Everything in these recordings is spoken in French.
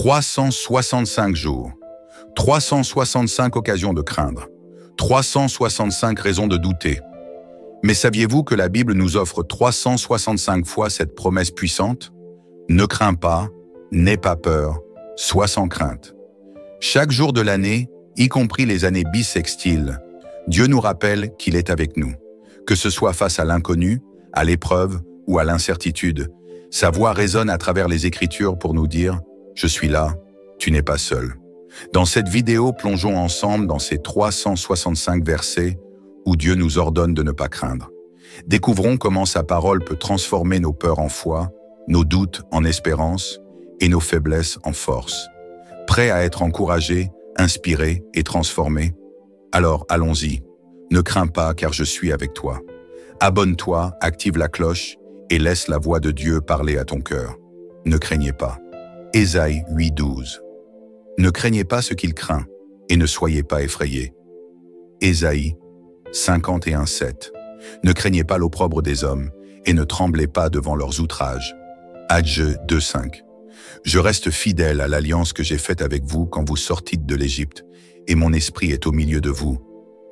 365 jours, 365 occasions de craindre, 365 raisons de douter. Mais saviez-vous que la Bible nous offre 365 fois cette promesse puissante? Ne crains pas, n'aie pas peur, sois sans crainte. Chaque jour de l'année, y compris les années bissextiles, Dieu nous rappelle qu'il est avec nous. Que ce soit face à l'inconnu, à l'épreuve ou à l'incertitude, sa voix résonne à travers les Écritures pour nous dire « Je suis là, tu n'es pas seul ». Dans cette vidéo, plongeons ensemble dans ces 365 versets où Dieu nous ordonne de ne pas craindre. Découvrons comment sa parole peut transformer nos peurs en foi, nos doutes en espérance et nos faiblesses en force. Prêt à être encouragé, inspiré et transformé? Alors allons-y. Ne crains pas car je suis avec toi. Abonne-toi, active la cloche et laisse la voix de Dieu parler à ton cœur. Ne craignez pas. Ésaïe 8:12. Ne craignez pas ce qu'il craint et ne soyez pas effrayés. Ésaïe 51:7. Ne craignez pas l'opprobre des hommes et ne tremblez pas devant leurs outrages. Adje 2:5. Je reste fidèle à l'alliance que j'ai faite avec vous quand vous sortîtes de l'Égypte, et mon esprit est au milieu de vous.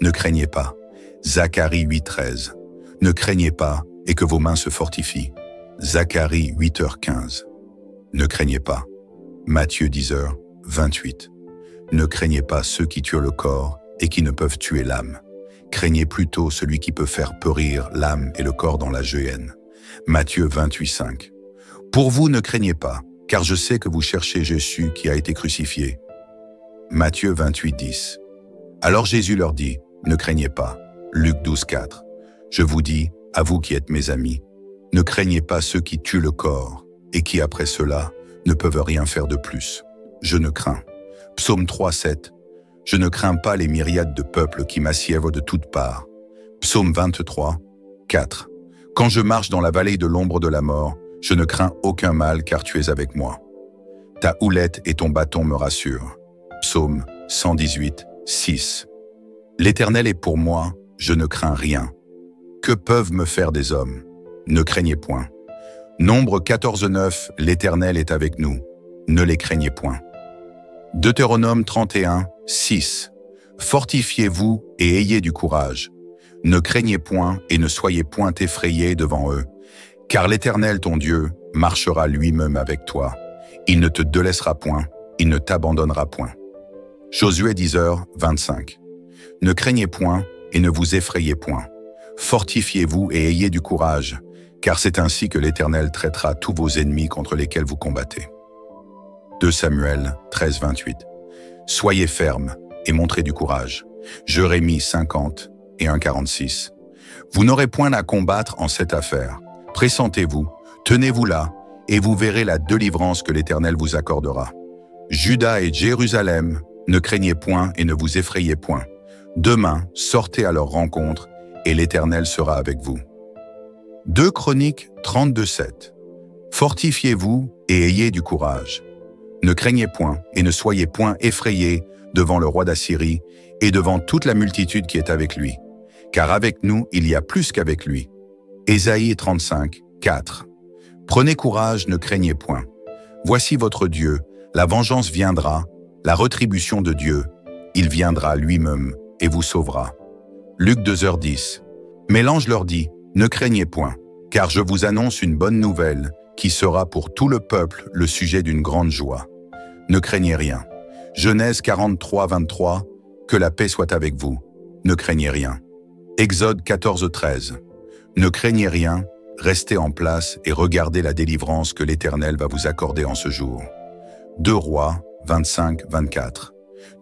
Ne craignez pas. Zacharie 8:13. Ne craignez pas et que vos mains se fortifient. Zacharie 8h15. Ne craignez pas. Matthieu 10h28. Ne craignez pas ceux qui tuent le corps et qui ne peuvent tuer l'âme. Craignez plutôt celui qui peut faire périr l'âme et le corps dans la géhenne. Matthieu 28:5. Pour vous, ne craignez pas, car je sais que vous cherchez Jésus qui a été crucifié. Matthieu 28:10. Alors Jésus leur dit, ne craignez pas. Luc 12:4. Je vous dis, à vous qui êtes mes amis, ne craignez pas ceux qui tuent le corps et qui après cela ne peuvent rien faire de plus. Je ne crains. Psaume 3:7. Je ne crains pas les myriades de peuples qui m'assièvent de toutes parts. Psaume 23:4. Quand je marche dans la vallée de l'ombre de la mort, je ne crains aucun mal car tu es avec moi. Ta houlette et ton bâton me rassurent. Psaume 118:6. L'Éternel est pour moi, je ne crains rien. Que peuvent me faire des hommes? Ne craignez point. Nombre 14:9, l'Éternel est avec nous. Ne les craignez point. Deutéronome 31:6. Fortifiez-vous et ayez du courage. Ne craignez point et ne soyez point effrayés devant eux, car l'Éternel ton Dieu marchera lui-même avec toi. Il ne te délaissera point, il ne t'abandonnera point. Josué 10h25. Ne craignez point et ne vous effrayez point. Fortifiez-vous et ayez du courage, car c'est ainsi que l'Éternel traitera tous vos ennemis contre lesquels vous combattez. 2 Samuel 13:28. Soyez fermes et montrez du courage. Jérémie 50 et 1:46. Vous n'aurez point à combattre en cette affaire. Pressentez-vous, tenez-vous là, et vous verrez la délivrance que l'Éternel vous accordera. Juda et Jérusalem, ne craignez point et ne vous effrayez point. Demain, sortez à leur rencontre, et l'Éternel sera avec vous. 2 Chroniques 32:7. Fortifiez-vous et ayez du courage. Ne craignez point et ne soyez point effrayés devant le roi d'Assyrie et devant toute la multitude qui est avec lui, car avec nous il y a plus qu'avec lui. Ésaïe 35:4. Prenez courage, ne craignez point. Voici votre Dieu, la vengeance viendra, la rétribution de Dieu, il viendra lui-même et vous sauvera. Luc 2h10. Mais l'ange leur dit, ne craignez point, car je vous annonce une bonne nouvelle qui sera pour tout le peuple le sujet d'une grande joie. Ne craignez rien. Genèse 43:23. Que la paix soit avec vous. Ne craignez rien. Exode 14:13. Ne craignez rien, restez en place et regardez la délivrance que l'Éternel va vous accorder en ce jour. 2 Rois 25:24.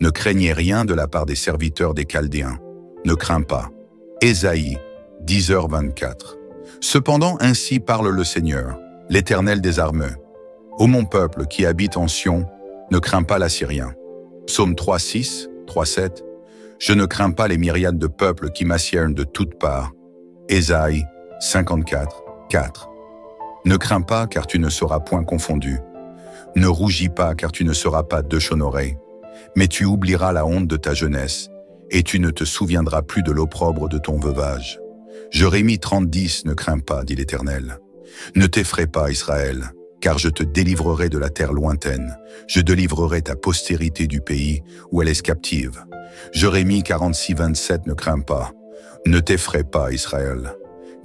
Ne craignez rien de la part des serviteurs des Chaldéens. Ne crains pas. Ésaïe 10h24. Cependant ainsi parle le Seigneur, l'Éternel des armées. Ô mon peuple qui habite en Sion, ne crains pas l'Assyrien. Psaume 3:6, 3:7. Je ne crains pas les myriades de peuples qui m'assiègent de toutes parts. Ésaïe 54:4. Ne crains pas car tu ne seras point confondu. Ne rougis pas car tu ne seras pas déshonoré. Mais tu oublieras la honte de ta jeunesse et tu ne te souviendras plus de l'opprobre de ton veuvage. Jérémie 30:10. Ne crains pas, dit l'Éternel. Ne t'effraie pas, Israël, car je te délivrerai de la terre lointaine. Je délivrerai ta postérité du pays où elle est captive. Jérémie 46, 27, ne crains pas. Ne t'effraie pas, Israël,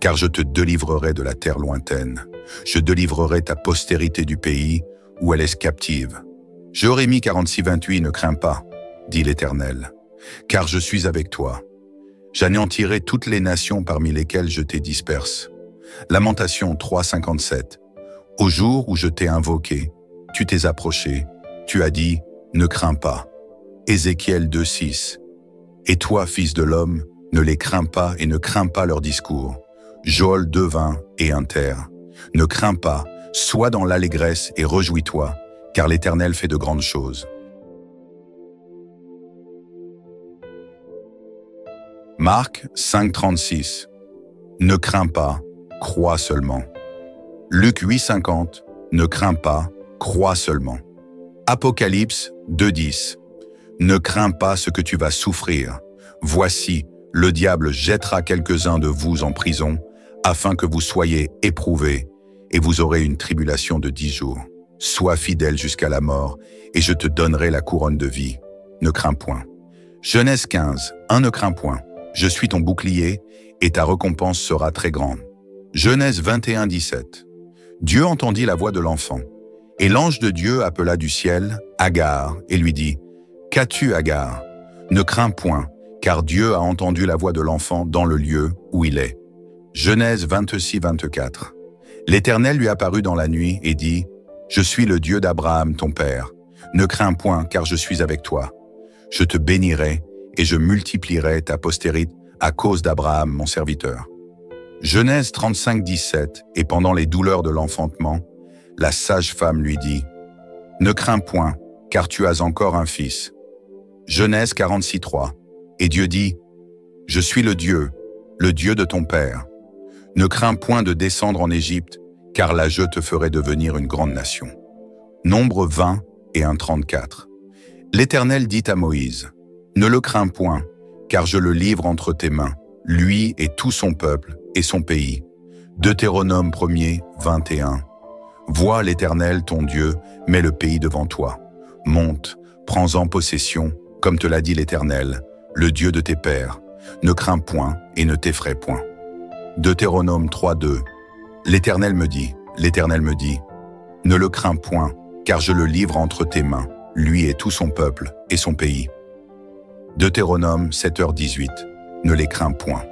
car je te délivrerai de la terre lointaine. Je délivrerai ta postérité du pays où elle est captive. Jérémie 46, 28, ne crains pas, dit l'Éternel, car je suis avec toi. J'anéantirai toutes les nations parmi lesquelles je t'ai disperse. Lamentation 3, 57. Au jour où je t'ai invoqué, tu t'es approché, tu as dit, ne crains pas. Ézéchiel 2, 6. Et toi, fils de l'homme, ne les crains pas et ne crains pas leur discours. Joël 2, 20 et Inter. Ne crains pas, sois dans l'allégresse et réjouis-toi, car l'Éternel fait de grandes choses. Marc 5, 36. Ne crains pas, crois seulement. Luc 8, 50. Ne crains pas, crois seulement. Apocalypse 2, 10. Ne crains pas ce que tu vas souffrir. Voici, le diable jettera quelques-uns de vous en prison, afin que vous soyez éprouvés, et vous aurez une tribulation de 10 jours. Sois fidèle jusqu'à la mort, et je te donnerai la couronne de vie. Ne crains point. Genèse 15, 1. Ne crains point. Je suis ton bouclier, et ta récompense sera très grande. Genèse 21, 17. Dieu entendit la voix de l'enfant, et l'ange de Dieu appela du ciel Agar, et lui dit, « Qu'as-tu, Agar? Ne crains point, car Dieu a entendu la voix de l'enfant dans le lieu où il est. » Genèse 26, 24. L'Éternel lui apparut dans la nuit et dit, « Je suis le Dieu d'Abraham, ton père. Ne crains point, car je suis avec toi. Je te bénirai et je multiplierai ta postérité à cause d'Abraham, mon serviteur. » Genèse 35, 17. Et pendant les douleurs de l'enfantement, la sage-femme lui dit, « Ne crains point, car tu as encore un fils. » Genèse 46, 3. Et Dieu dit, « Je suis le Dieu de ton père. Ne crains point de descendre en Égypte, car là je te ferai devenir une grande nation. » Nombre 20 et 1, 34. L'Éternel dit à Moïse, « Ne le crains point, car je le livre entre tes mains, lui et tout son peuple et son pays. » Deutéronome 1er, 21. Vois l'Éternel, ton Dieu, met le pays devant toi. Monte, prends-en possession, comme te l'a dit l'Éternel, le Dieu de tes pères. Ne crains point et ne t'effraie point. Deutéronome 3, 2. L'Éternel me dit, ne le crains point, car je le livre entre tes mains, lui et tout son peuple et son pays. Deutéronome 7h18. Ne les crains point.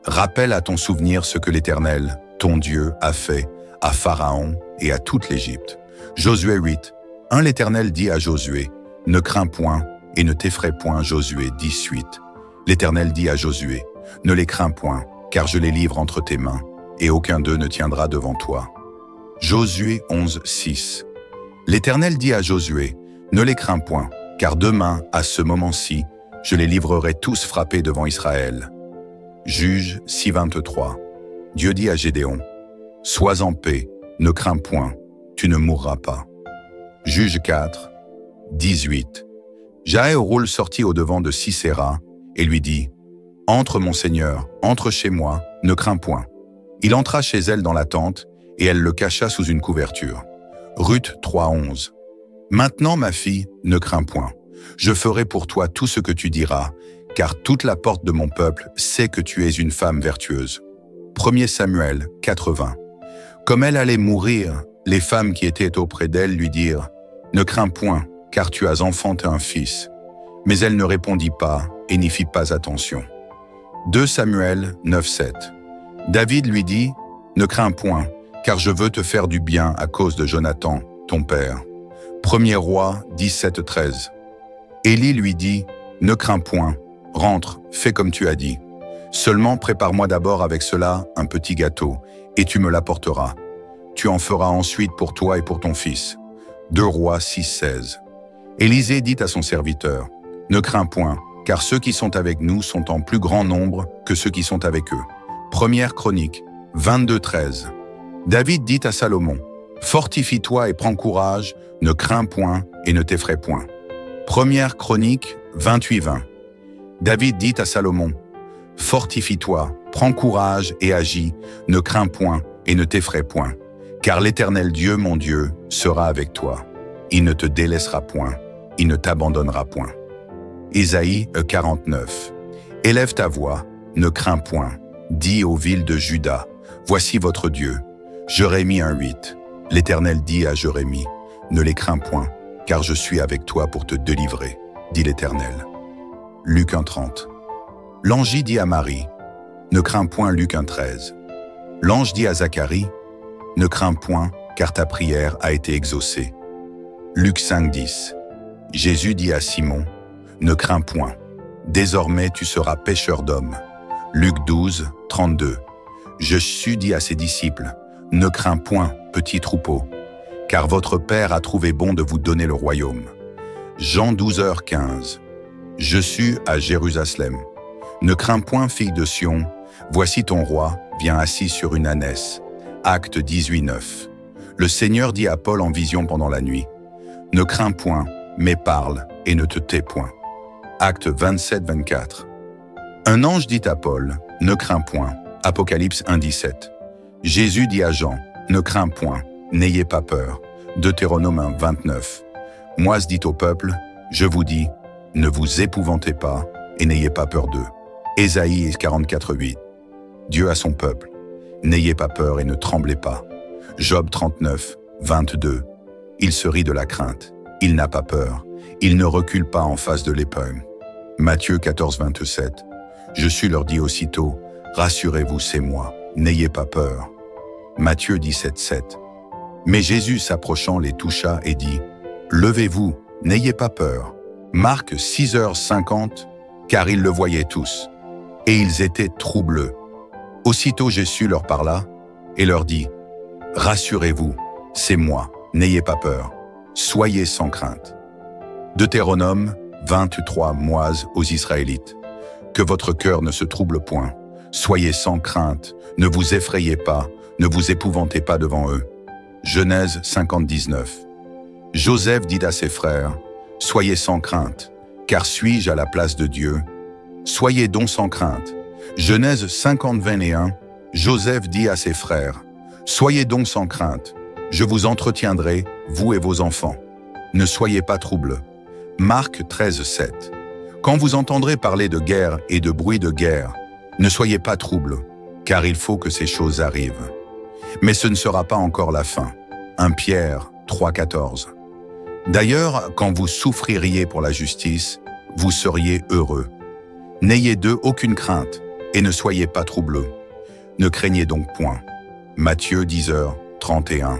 Rappelle à ton souvenir ce que l'Éternel, ton Dieu, a fait à Pharaon et à toute l'Égypte. Josué 8. L'Éternel dit à Josué, ne crains point et ne t'effraie point. Josué 18. L'Éternel dit à Josué, ne les crains point, car je les livre entre tes mains, et aucun d'eux ne tiendra devant toi. Josué 11, 6. L'Éternel dit à Josué, ne les crains point, car demain, à ce moment-ci, je les livrerai tous frappés devant Israël. Juge 6, 23. Dieu dit à Gédéon, sois en paix, ne crains point, tu ne mourras pas. Juge 4, 18. Jaël sortit au-devant de Sisera et lui dit, entre mon Seigneur, entre chez moi, ne crains point. Il entra chez elle dans la tente et elle le cacha sous une couverture. Ruth 3, 11. Maintenant, ma fille, ne crains point. Je ferai pour toi tout ce que tu diras, car toute la porte de mon peuple sait que tu es une femme vertueuse. 1 Samuel 80. Comme elle allait mourir, les femmes qui étaient auprès d'elle lui dirent, ne crains point, car tu as enfanté un fils. Mais elle ne répondit pas et n'y fit pas attention. 2 Samuel 9, 7. David lui dit, ne crains point, car je veux te faire du bien à cause de Jonathan, ton père. 1er Roi 17, 13. Élie lui dit, ne crains point, rentre, fais comme tu as dit. Seulement prépare-moi d'abord avec cela un petit gâteau, et tu me l'apporteras. Tu en feras ensuite pour toi et pour ton fils. 2 Rois 6, 16. Élisée dit à son serviteur, ne crains point, car ceux qui sont avec nous sont en plus grand nombre que ceux qui sont avec eux. 1 Chronique 22, 13. David dit à Salomon, fortifie-toi et prends courage, ne crains point et ne t'effraie point. 1 Chronique 28, 20. David dit à Salomon, fortifie-toi, prends courage et agis, ne crains point et ne t'effraie point, Car l'Éternel Dieu, mon Dieu, sera avec toi. Il ne te délaissera point, il ne t'abandonnera point. Ésaïe 49. Élève ta voix, ne crains point. Dis aux villes de Juda, voici votre Dieu. Jérémie 1:8. L'Éternel dit à Jérémie, ne les crains point, car je suis avec toi pour te délivrer, dit l'Éternel. Luc 1:30. L'ange dit à Marie, ne crains point, Luc 1:13. L'ange dit à Zacharie, ne crains point, car ta prière a été exaucée. Luc 5:10. Jésus dit à Simon, ne crains point, désormais tu seras pêcheur d'hommes. Luc 12:32. Jésus dit à ses disciples, ne crains point, petit troupeau, car votre Père a trouvé bon de vous donner le royaume. Jean 12h15. Jésus à Jérusalem. Ne crains point, fille de Sion, voici ton roi, vient assis sur une ânesse. Acte 18:9. Le Seigneur dit à Paul en vision pendant la nuit, ne crains point, mais parle et ne te tais point. Acte 27:24. Un ange dit à Paul, ne crains point. Apocalypse 1:17. Jésus dit à Jean, ne crains point, n'ayez pas peur. Deutéronome 1:29. Moïse dit au peuple, je vous dis, ne vous épouvantez pas et n'ayez pas peur d'eux. Ésaïe 44:8. Dieu à son peuple, n'ayez pas peur et ne tremblez pas. Job 39:22. Il se rit de la crainte, il n'a pas peur, il ne recule pas en face de l'épreuve. Matthieu 14:27. Jésus leur dit aussitôt, rassurez-vous, c'est moi, n'ayez pas peur. Matthieu 17:7. Mais Jésus s'approchant les toucha et dit, levez-vous, n'ayez pas peur. Marc 6h50, car ils le voyaient tous, et ils étaient troubleux. Aussitôt Jésus leur parla et leur dit, rassurez-vous, c'est moi, n'ayez pas peur, soyez sans crainte. Deutéronome 23, Moïse aux Israélites. Que votre cœur ne se trouble point, soyez sans crainte, ne vous effrayez pas, ne vous épouvantez pas devant eux. Genèse 50:19. Joseph dit à ses frères, soyez sans crainte, car suis-je à la place de Dieu? Soyez donc sans crainte. Genèse 50:21. Joseph dit à ses frères, soyez donc sans crainte, je vous entretiendrai, vous et vos enfants. Ne soyez pas troublés. Marc 13:7. Quand vous entendrez parler de guerre et de bruit de guerre, ne soyez pas troublés, car il faut que ces choses arrivent. Mais ce ne sera pas encore la fin. 1 Pierre 3:14. D'ailleurs, quand vous souffririez pour la justice, vous seriez heureux. N'ayez d'eux aucune crainte, et ne soyez pas troublés. Ne craignez donc point. Matthieu 10h31.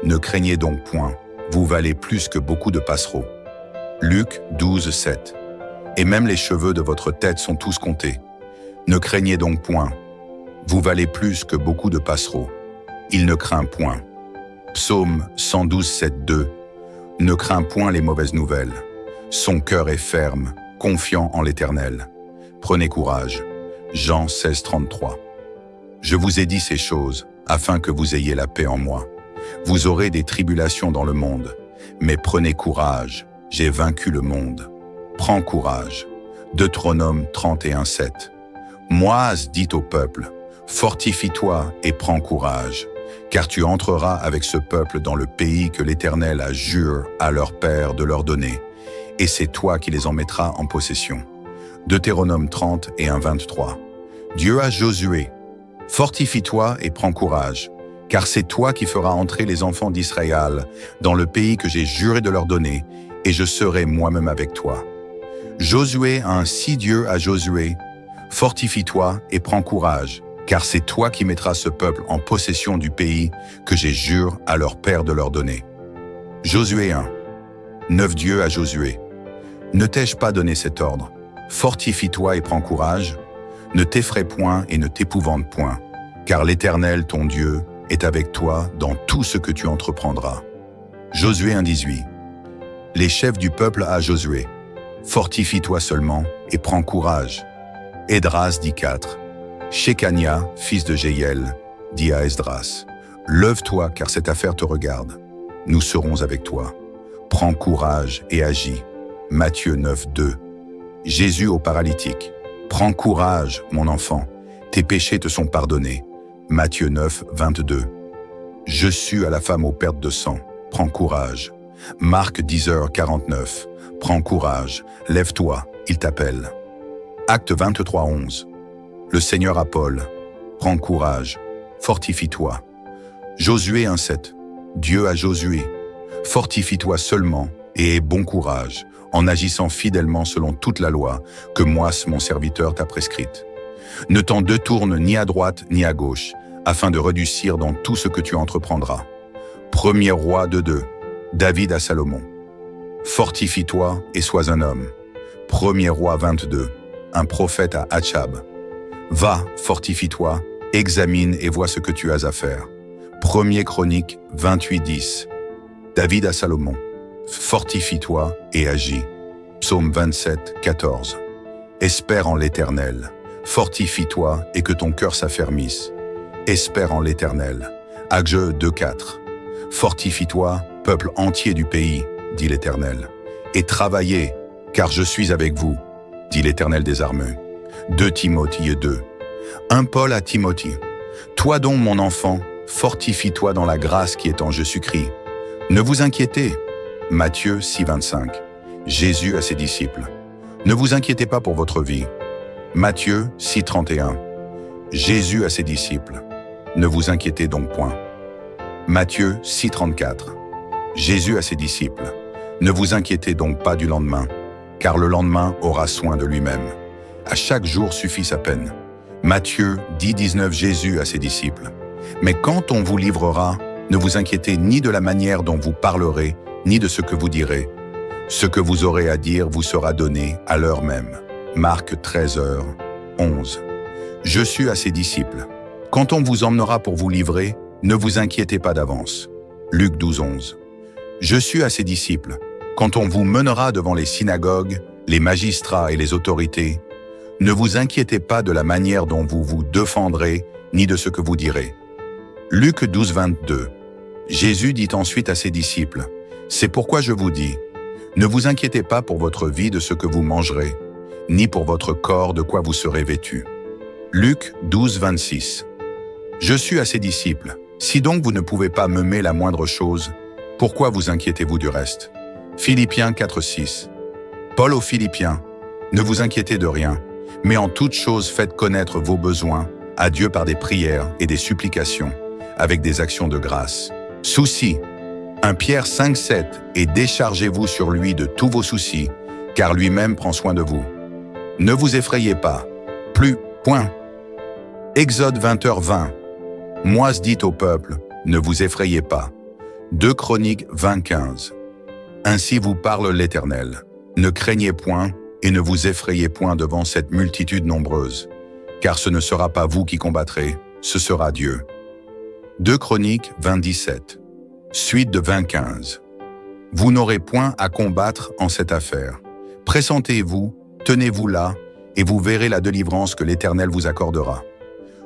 Ne craignez donc point, vous valez plus que beaucoup de passereaux. Luc 12:7. Et même les cheveux de votre tête sont tous comptés. Ne craignez donc point, vous valez plus que beaucoup de passereaux. Il ne craint point. Psaume 112:7-2. Ne crains point les mauvaises nouvelles. Son cœur est ferme, confiant en l'Éternel. Prenez courage. Jean 16:33. Je vous ai dit ces choses, afin que vous ayez la paix en moi. Vous aurez des tribulations dans le monde, mais prenez courage, j'ai vaincu le monde. Prends courage. Deutéronome 31:7. Moïse dit au peuple, fortifie-toi et prends courage, car tu entreras avec ce peuple dans le pays que l'Éternel a juré à leur père de leur donner, et c'est toi qui les en mettras en possession. Deutéronome 30:1-23. Dieu a Josué, fortifie-toi et prends courage, car c'est toi qui feras entrer les enfants d'Israël dans le pays que j'ai juré de leur donner, et je serai moi-même avec toi. Josué a ainsi Dieu à Josué, fortifie-toi et prends courage, car c'est toi qui mettras ce peuple en possession du pays que j'ai juré à leur père de leur donner. Josué 1. 9 Dieu à Josué. Ne t'ai-je pas donné cet ordre? Fortifie-toi et prends courage. Ne t'effraie point et ne t'épouvante point, car l'Éternel, ton Dieu, est avec toi dans tout ce que tu entreprendras. Josué 1:18. Les chefs du peuple à Josué. Fortifie-toi seulement et prends courage. Esdras dit 4. Shekania, fils de Jéhiel, dit à Esdras, lève-toi car cette affaire te regarde. Nous serons avec toi. Prends courage et agis. Matthieu 9:2. Jésus au paralytique. Prends courage, mon enfant, tes péchés te sont pardonnés. Matthieu 9:22. Je sue à la femme aux pertes de sang. Prends courage. Marc 10h49. Prends courage. Lève-toi, il t'appelle. Acte 23:11. Le Seigneur à Paul. Prends courage. Fortifie-toi. Josué 1:7. Dieu a Josué. Fortifie-toi seulement et aie bon courage, en agissant fidèlement selon toute la loi que Moïse, mon serviteur, t'a prescrite. Ne t'en détourne ni à droite ni à gauche, afin de réussir dans tout ce que tu entreprendras. 1er Roi 2:2. David à Salomon. Fortifie-toi et sois un homme. 1er Roi 22. Un prophète à Achab. Va, fortifie-toi, examine et vois ce que tu as à faire. 1er Chronique 28:10. David à Salomon. Fortifie-toi et agis. Psaume 27:14. Espère en l'Éternel. Fortifie-toi et que ton cœur s'affermisse. Espère en l'Éternel. Acte 2:4. Fortifie-toi, peuple entier du pays, dit l'Éternel, et travaillez, car je suis avec vous, dit l'Éternel des armées. 2 Timothée 2. 1 Paul à Timothée. Toi donc, mon enfant, fortifie-toi dans la grâce qui est en Jésus-Christ. Ne vous inquiétez. Matthieu 6:25. Jésus à ses disciples. Ne vous inquiétez pas pour votre vie. Matthieu 6:31. Jésus à ses disciples. Ne vous inquiétez donc point. Matthieu 6:34. Jésus à ses disciples. Ne vous inquiétez donc pas du lendemain, car le lendemain aura soin de lui-même. À chaque jour suffit sa peine. Matthieu 10:19. Jésus à ses disciples. Mais quand on vous livrera, ne vous inquiétez ni de la manière dont vous parlerez, ni de ce que vous direz. Ce que vous aurez à dire vous sera donné à l'heure même. Marc 13h11. Je suis à ses disciples. Quand on vous emmènera pour vous livrer, ne vous inquiétez pas d'avance. Luc 12:11. Je suis à ses disciples. Quand on vous mènera devant les synagogues, les magistrats et les autorités, ne vous inquiétez pas de la manière dont vous vous défendrez, ni de ce que vous direz. Luc 12:22. Jésus dit ensuite à ses disciples, « C'est pourquoi je vous dis, ne vous inquiétez pas pour votre vie de ce que vous mangerez, ni pour votre corps de quoi vous serez vêtus. » Luc 12:26. Je suis à ses disciples. Si donc vous ne pouvez pas m'aimer la moindre chose, pourquoi vous inquiétez-vous du reste? Philippiens 4:6. Paul aux Philippiens. Ne vous inquiétez de rien, mais en toute chose faites connaître vos besoins à Dieu par des prières et des supplications, avec des actions de grâce. Soucis. 1 Pierre 5:7. Et déchargez-vous sur lui de tous vos soucis, car lui-même prend soin de vous. Ne vous effrayez pas. Plus. Point. Exode 20h20. Moïse dit au peuple, ne vous effrayez pas. 2 Chroniques 20:15. Ainsi vous parle l'Éternel. Ne craignez point et ne vous effrayez point devant cette multitude nombreuse, car ce ne sera pas vous qui combattrez, ce sera Dieu. 2 Chroniques 20:17. Suite de 20:15. Vous n'aurez point à combattre en cette affaire. Pressentez-vous, tenez-vous là, et vous verrez la délivrance que l'Éternel vous accordera.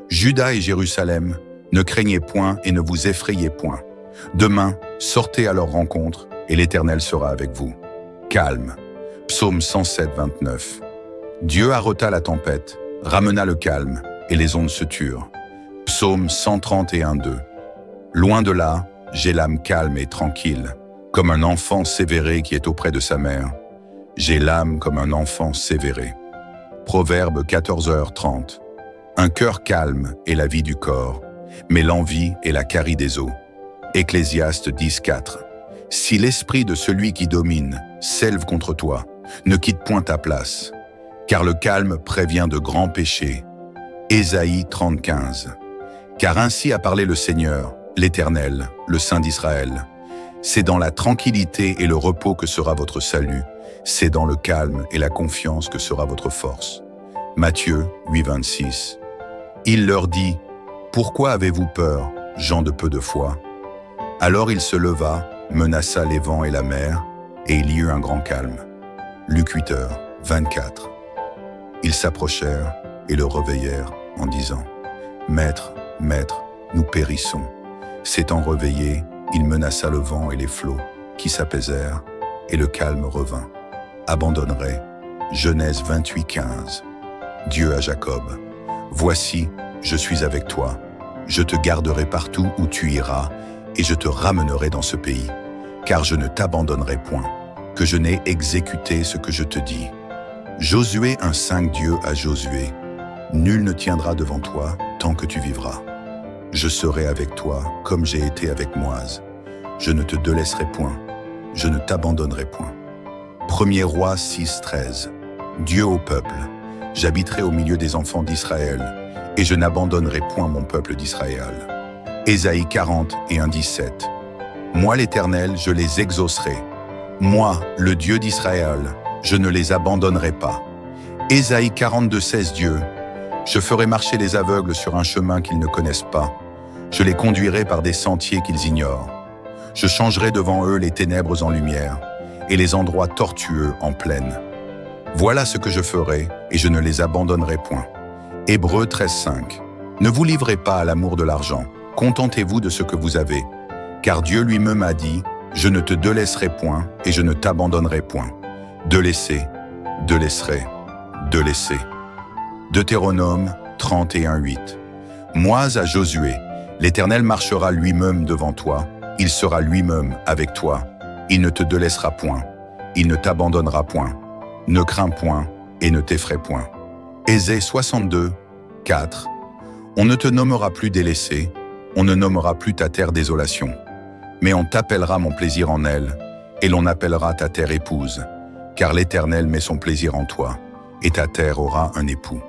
Juda et Jérusalem, ne craignez point et ne vous effrayez point. Demain, sortez à leur rencontre, et l'Éternel sera avec vous. Calme. Psaume 107:29. Dieu arrêta la tempête, ramena le calme, et les ondes se turent. Psaume 131:2. Loin de là, j'ai l'âme calme et tranquille, comme un enfant sévéré qui est auprès de sa mère. J'ai l'âme comme un enfant sévéré. Proverbe 14h30. Un cœur calme est la vie du corps, mais l'envie est la carie des os. Ecclésiaste 10:4. Si l'esprit de celui qui domine s'élève contre toi, ne quitte point ta place, car le calme prévient de grands péchés. Ésaïe 30:15. Car ainsi a parlé le Seigneur, l'Éternel, le Saint d'Israël. C'est dans la tranquillité et le repos que sera votre salut, c'est dans le calme et la confiance que sera votre force. Matthieu 8:26. Il leur dit, « Pourquoi avez-vous peur, gens de peu de foi ?» Alors il se leva, menaça les vents et la mer, et il y eut un grand calme. Luc 8h24. Ils s'approchèrent et le réveillèrent en disant, « Maître, Maître, nous périssons. » S'étant réveillé, il menaça le vent et les flots, qui s'apaisèrent, et le calme revint. Abandonnerait. Genèse 28:15. Dieu à Jacob. Voici, je suis avec toi. Je te garderai partout où tu iras, et je te ramènerai dans ce pays, car je ne t'abandonnerai point, que je n'ai exécuté ce que je te dis. Josué 1,5 Dieu à Josué, nul ne tiendra devant toi tant que tu vivras. Je serai avec toi comme j'ai été avec Moïse. Je ne te délaisserai point, je ne t'abandonnerai point. 1er Roi 6,13 Dieu au peuple, j'habiterai au milieu des enfants d'Israël, et je n'abandonnerai point mon peuple d'Israël. Ésaïe 40 et 1,17 Moi l'Éternel, je les exaucerai. Moi, le Dieu d'Israël, je ne les abandonnerai pas. Ésaïe 42,16 Dieu, je ferai marcher les aveugles sur un chemin qu'ils ne connaissent pas. Je les conduirai par des sentiers qu'ils ignorent. Je changerai devant eux les ténèbres en lumière et les endroits tortueux en plaine. Voilà ce que je ferai et je ne les abandonnerai point. Hébreux 13,5 Ne vous livrez pas à l'amour de l'argent, contentez-vous de ce que vous avez. Car Dieu lui-même a dit, je ne te délaisserai point et je ne t'abandonnerai point. Délaisser, délaisserai, délaisser. Deutéronome 31,8 Moïse à Josué, l'Éternel marchera lui-même devant toi, il sera lui-même avec toi, il ne te délaissera point, il ne t'abandonnera point, ne crains point et ne t'effraie point. Ésée 62, 4 On ne te nommera plus délaissé, on ne nommera plus ta terre désolation, mais on t'appellera mon plaisir en elle, et l'on appellera ta terre épouse, car l'Éternel met son plaisir en toi, et ta terre aura un époux.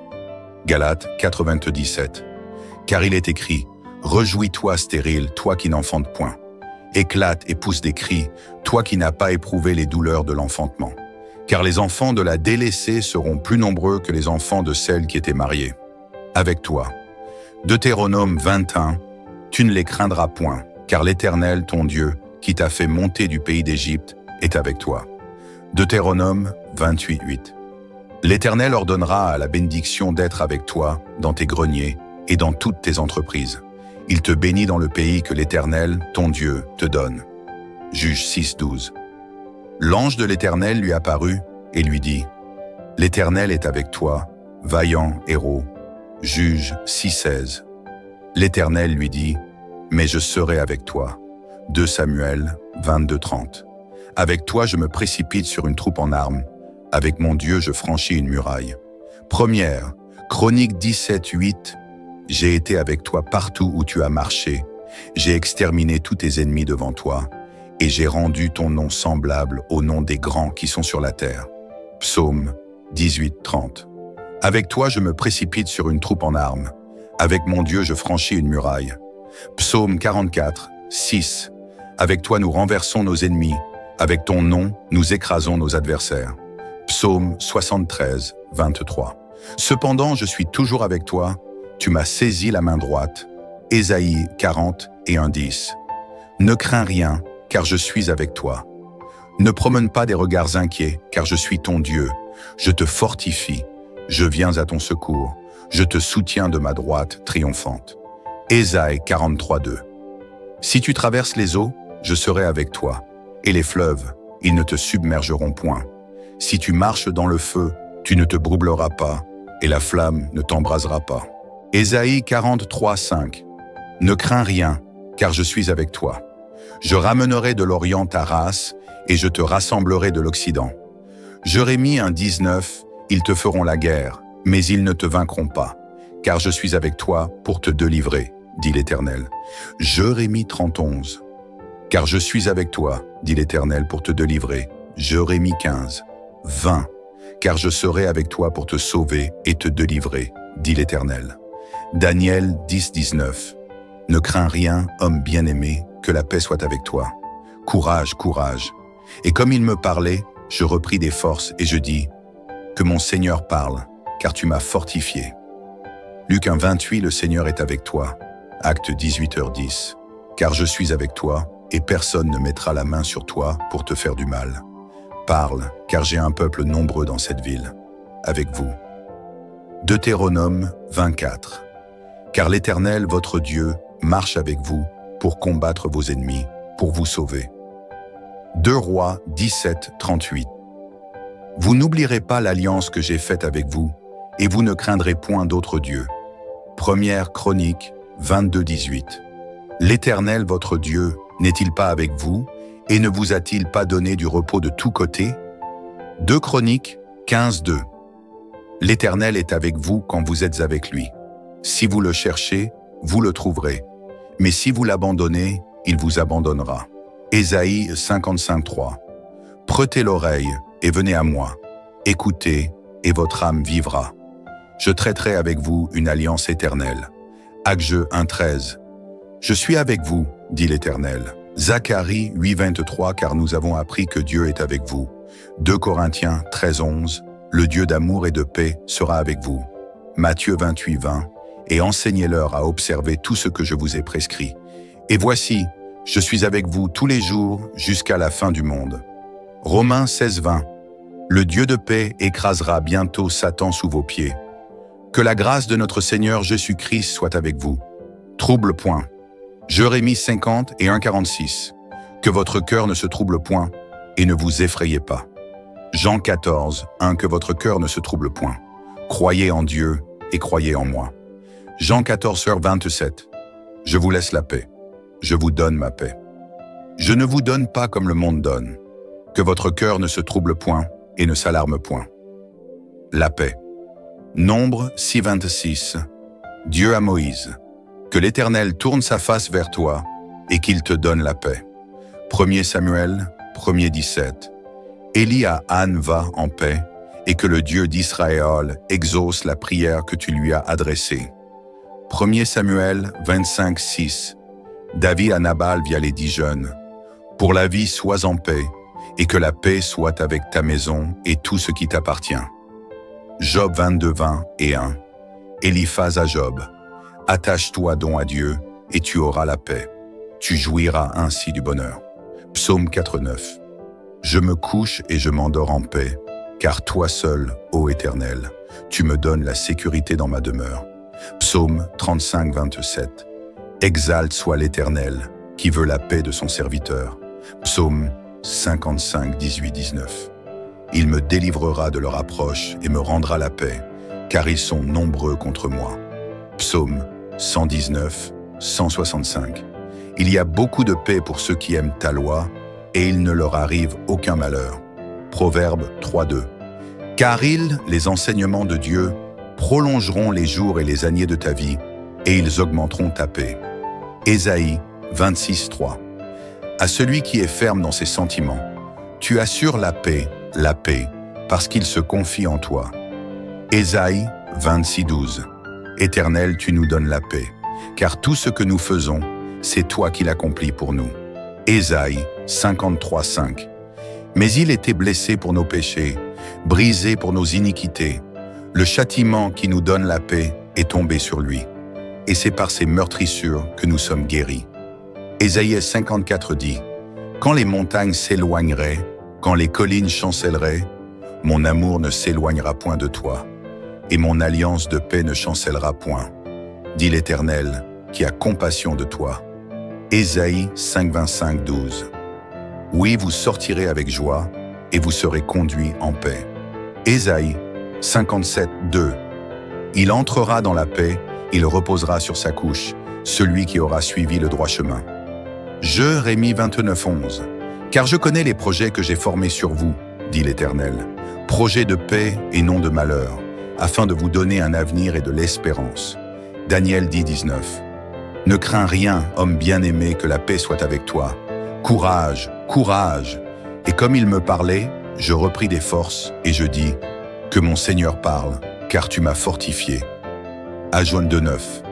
Galates 4,27 Car il est écrit, Réjouis-toi stérile, toi qui n'enfantes point. Éclate et pousse des cris, toi qui n'as pas éprouvé les douleurs de l'enfantement. Car les enfants de la délaissée seront plus nombreux que les enfants de celle qui était mariée. Avec toi. Deutéronome 21 Tu ne les craindras point, car l'Éternel, ton Dieu, qui t'a fait monter du pays d'Égypte, est avec toi. Deutéronome 28,8 L'Éternel ordonnera à la bénédiction d'être avec toi dans tes greniers et dans toutes tes entreprises. Il te bénit dans le pays que l'Éternel, ton Dieu, te donne. Juge 6,12 L'ange de l'Éternel lui apparut et lui dit, L'Éternel est avec toi, vaillant héros. Juge 6,16 L'Éternel lui dit, Mais je serai avec toi. 2 Samuel 22,30 Avec toi je me précipite sur une troupe en armes. Avec mon Dieu je franchis une muraille. Première, Chronique 17,8 J'ai été avec toi partout où tu as marché. J'ai exterminé tous tes ennemis devant toi. Et j'ai rendu ton nom semblable au nom des grands qui sont sur la terre. Psaume 18,30 Avec toi je me précipite sur une troupe en armes. Avec mon Dieu je franchis une muraille. Psaume 44, 6 Avec toi nous renversons nos ennemis. Avec ton nom nous écrasons nos adversaires. Psaume 73, 23 Cependant je suis toujours avec toi. Tu m'as saisi la main droite. Ésaïe 40 et 1,10 Ne crains rien, car je suis avec toi. Ne promène pas des regards inquiets, car je suis ton Dieu. Je te fortifie, je viens à ton secours. Je te soutiens de ma droite triomphante. Ésaïe 43,2 Si tu traverses les eaux, je serai avec toi. Et les fleuves, ils ne te submergeront point. Si tu marches dans le feu, tu ne te broubleras pas, et la flamme ne t'embrasera pas. Ésaïe 43,5 Ne crains rien, car je suis avec toi. Je ramènerai de l'Orient ta race, et je te rassemblerai de l'Occident. Jérémie 1,19 Ils te feront la guerre, mais ils ne te vaincront pas, car je suis avec toi pour te délivrer, dit l'Éternel. Jérémie 30,11 Car je suis avec toi, dit l'Éternel, pour te délivrer. Jérémie 15,20 Car je serai avec toi pour te sauver et te délivrer, dit l'Éternel. Daniel 10,19 Ne crains rien, homme bien-aimé, que la paix soit avec toi. Courage, courage. Et comme il me parlait, je repris des forces et je dis, que mon Seigneur parle, car tu m'as fortifié. Luc 1,28 Le Seigneur est avec toi. Acte 18h10 Car je suis avec toi, et personne ne mettra la main sur toi pour te faire du mal. Parle, car j'ai un peuple nombreux dans cette ville, avec vous. Deutéronome 24 Car l'Éternel, votre Dieu, marche avec vous pour combattre vos ennemis, pour vous sauver. 2 Rois 17:38 Vous n'oublierez pas l'alliance que j'ai faite avec vous, et vous ne craindrez point d'autres dieux. Première Chronique 22:18 L'Éternel, votre Dieu, n'est-il pas avec vous et ne vous a-t-il pas donné du repos de tous côtés? 2 Chroniques 15:2. L'Éternel est avec vous quand vous êtes avec lui. Si vous le cherchez, vous le trouverez. Mais si vous l'abandonnez, il vous abandonnera. Ésaïe 55:3. Prêtez l'oreille et venez à moi. Écoutez, et votre âme vivra. Je traiterai avec vous une alliance éternelle. Ageux 1:13. Je suis avec vous, dit l'Éternel. Zacharie 8:23, car nous avons appris que Dieu est avec vous. 2 Corinthiens 13:11. Le Dieu d'amour et de paix sera avec vous. Matthieu 28:20. Et enseignez-leur à observer tout ce que je vous ai prescrit. Et voici, je suis avec vous tous les jours jusqu'à la fin du monde. Romains 16:20. Le Dieu de paix écrasera bientôt Satan sous vos pieds. Que la grâce de notre Seigneur Jésus-Christ soit avec vous. Trouble point. Jérémie 50 et 1:46. Que votre cœur ne se trouble point et ne vous effrayez pas. Jean 14, 1. Que votre cœur ne se trouble point. Croyez en Dieu et croyez en moi. Jean 14:27. Je vous laisse la paix. Je vous donne ma paix. Je ne vous donne pas comme le monde donne. Que votre cœur ne se trouble point et ne s'alarme point. La paix. Nombre 6:26. Dieu à Moïse. Que l'Éternel tourne sa face vers toi et qu'il te donne la paix. 1 Samuel 1:17. Élie à Anne va en paix et que le Dieu d'Israël exauce la prière que tu lui as adressée. 1 Samuel 25:6. David à Nabal via les 10 jeunes. Pour la vie, sois en paix, et que la paix soit avec ta maison et tout ce qui t'appartient. Job 22:20 et 1. Éliphaz à Job. Attache-toi donc à Dieu, et tu auras la paix. Tu jouiras ainsi du bonheur. Psaume 4:9. Je me couche et je m'endors en paix, car toi seul, ô Éternel, tu me donnes la sécurité dans ma demeure. Psaume 35:27. Exalte soit l'Éternel, qui veut la paix de son serviteur. Psaume 55:18-19. Il me délivrera de leur approche et me rendra la paix, car ils sont nombreux contre moi. Psaume 119, 165. Il y a beaucoup de paix pour ceux qui aiment ta loi, et il ne leur arrive aucun malheur. Proverbe 3:2. Car ils, les enseignements de Dieu, prolongeront les jours et les années de ta vie, et ils augmenteront ta paix. Ésaïe 26:3. À celui qui est ferme dans ses sentiments, tu assures la paix, parce qu'il se confie en toi. Ésaïe 26:12. Éternel, tu nous donnes la paix, car tout ce que nous faisons, c'est toi qui l'accomplis pour nous. Ésaïe 53:5. Mais il était blessé pour nos péchés, brisé pour nos iniquités. Le châtiment qui nous donne la paix est tombé sur lui, et c'est par ses meurtrissures que nous sommes guéris. Ésaïe 54 dit, « Quand les montagnes s'éloigneraient, quand les collines chancelleraient, mon amour ne s'éloignera point de toi, et mon alliance de paix ne chancellera point, dit l'Éternel, qui a compassion de toi. » Ésaïe 5:25-12. Oui, vous sortirez avec joie, et vous serez conduits en paix. Ésaïe 57:2. Il entrera dans la paix, il reposera sur sa couche, celui qui aura suivi le droit chemin. Jérémie 29:11. Car je connais les projets que j'ai formés sur vous, dit l'Éternel, projets de paix et non de malheur, afin de vous donner un avenir et de l'espérance. Daniel 10:19. Ne crains rien, homme bien-aimé, que la paix soit avec toi. Courage, courage. Et comme il me parlait, je repris des forces et je dis, que mon Seigneur parle, car tu m'as fortifié. Agone 2:9.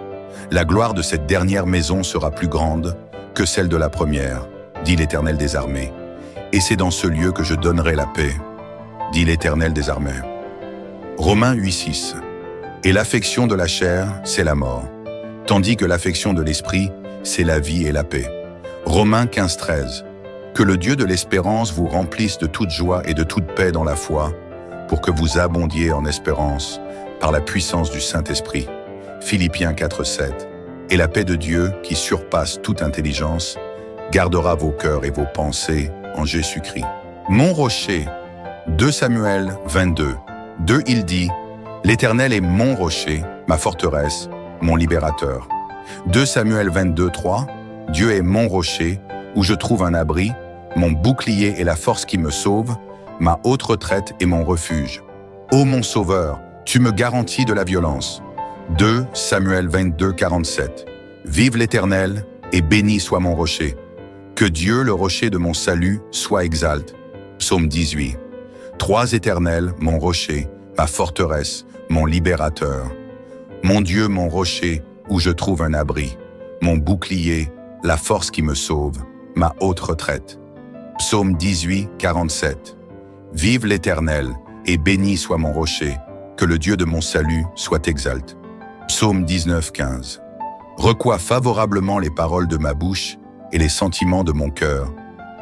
La gloire de cette dernière maison sera plus grande que celle de la première, dit l'Éternel des armées. Et c'est dans ce lieu que je donnerai la paix, dit l'Éternel des armées. Romains 8:6. Et l'affection de la chair, c'est la mort, tandis que l'affection de l'esprit, c'est la vie et la paix. Romains 15:13. Que le Dieu de l'espérance vous remplisse de toute joie et de toute paix dans la foi, pour que vous abondiez en espérance par la puissance du Saint-Esprit. Philippiens 4:7. Et la paix de Dieu, qui surpasse toute intelligence, gardera vos cœurs et vos pensées en Jésus-Christ. Mon rocher, 2 Samuel 22. 2 il dit, l'Éternel est mon rocher, ma forteresse, mon libérateur. 2 Samuel 22:3. Dieu est mon rocher, où je trouve un abri, mon bouclier et la force qui me sauve, ma haute retraite et mon refuge. Ô mon Sauveur, tu me garantis de la violence. 2 Samuel 22, 47. Vive l'Éternel, et béni soit mon rocher. Que Dieu, le rocher de mon salut, soit exalte. Psaume 18. 3 Éternel, mon rocher, ma forteresse, mon libérateur. Mon Dieu, mon rocher, où je trouve un abri, mon bouclier, la force qui me sauve, ma haute retraite. Psaume 18, 47. Vive l'Éternel, et béni soit mon rocher, que le Dieu de mon salut soit exalte. Psaume 19, 15. Reçois favorablement les paroles de ma bouche et les sentiments de mon cœur,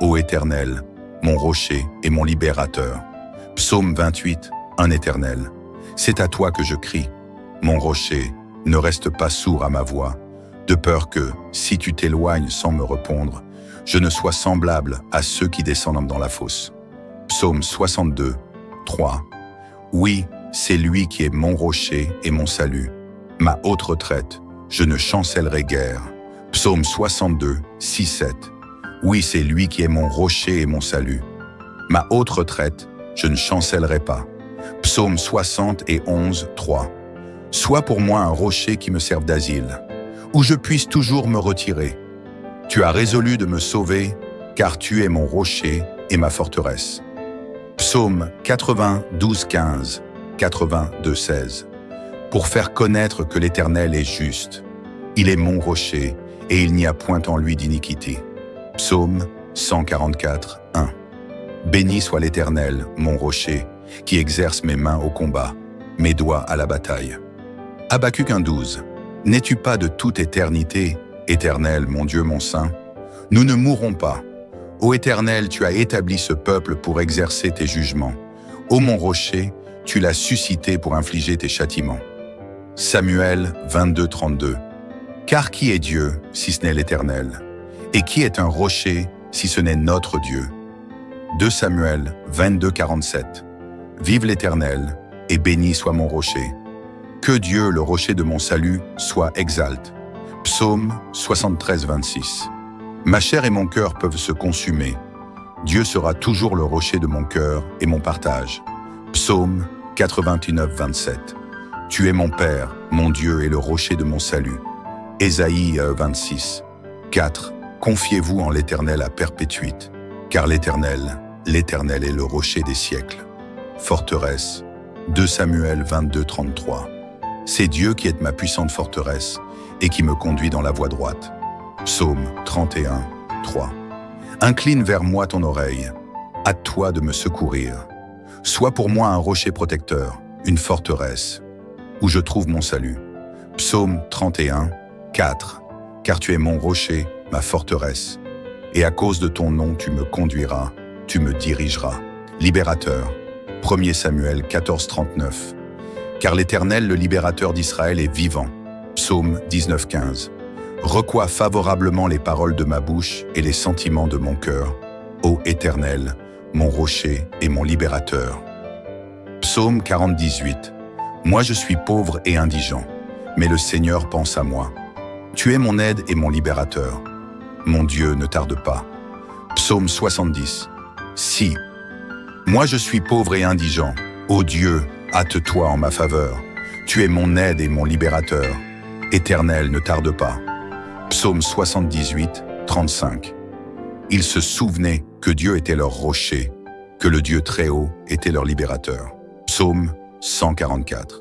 ô Éternel, mon rocher et mon libérateur. Psaume 28, un Éternel. C'est à toi que je crie. Mon rocher, ne reste pas sourd à ma voix, de peur que, si tu t'éloignes sans me répondre, je ne sois semblable à ceux qui descendent dans la fosse. Psaume 62, 3. Oui, c'est lui qui est mon rocher et mon salut, ma haute retraite, je ne chancellerai guère. Psaume 62, 6, 7. Oui, c'est lui qui est mon rocher et mon salut, ma haute retraite, je ne chancellerai pas. Psaume 60 et 11, 3. Sois pour moi un rocher qui me serve d'asile, où je puisse toujours me retirer. Tu as résolu de me sauver, car tu es mon rocher et ma forteresse. Psaume 92, 15, 82, 16. Pour faire connaître que l'Éternel est juste, il est mon rocher, et il n'y a point en lui d'iniquité. Psaume 144, 1. Béni soit l'Éternel, mon rocher, qui exerce mes mains au combat, mes doigts à la bataille. Habacuc 1,12. N'es-tu pas de toute éternité, Éternel, mon Dieu, mon Saint? Nous ne mourrons pas. Ô Éternel, tu as établi ce peuple pour exercer tes jugements. Ô mon rocher, tu l'as suscité pour infliger tes châtiments. Samuel 22, 32. Car qui est Dieu, si ce n'est l'Éternel? Et qui est un rocher, si ce n'est notre Dieu? 2 Samuel 22, 47. Vive l'Éternel, et béni soit mon rocher. Que Dieu, le rocher de mon salut, soit exalte. Psaume 73, 26. Ma chair et mon cœur peuvent se consumer. Dieu sera toujours le rocher de mon cœur et mon partage. Psaume 89, 27. Tu es mon Père, mon Dieu et le rocher de mon salut. Ésaïe 26, 4. Confiez-vous en l'Éternel à perpétuité, car l'Éternel est le rocher des siècles. Forteresse. 2 Samuel 22, 33. C'est Dieu qui est ma puissante forteresse et qui me conduit dans la voie droite. Psaume 31, 3. Incline vers moi ton oreille, hâte-toi de me secourir. Sois pour moi un rocher protecteur, une forteresse, où je trouve mon salut. Psaume 31, 4. Car tu es mon rocher, ma forteresse, et à cause de ton nom tu me conduiras, tu me dirigeras. Libérateur. 1 Samuel 14, 39. Car l'Éternel, le libérateur d'Israël, est vivant. Psaume 19, 15. Reçois favorablement les paroles de ma bouche et les sentiments de mon cœur, ô Éternel, mon rocher et mon libérateur. Psaume 40, 18. Moi je suis pauvre et indigent, mais le Seigneur pense à moi. Tu es mon aide et mon libérateur. Mon Dieu, ne tarde pas. Psaume 70. Si. Moi je suis pauvre et indigent. Ô Dieu, hâte-toi en ma faveur. Tu es mon aide et mon libérateur. Éternel, ne tarde pas. Psaume 78, 35. Ils se souvenaient que Dieu était leur rocher, que le Dieu très haut était leur libérateur. Psaume 144.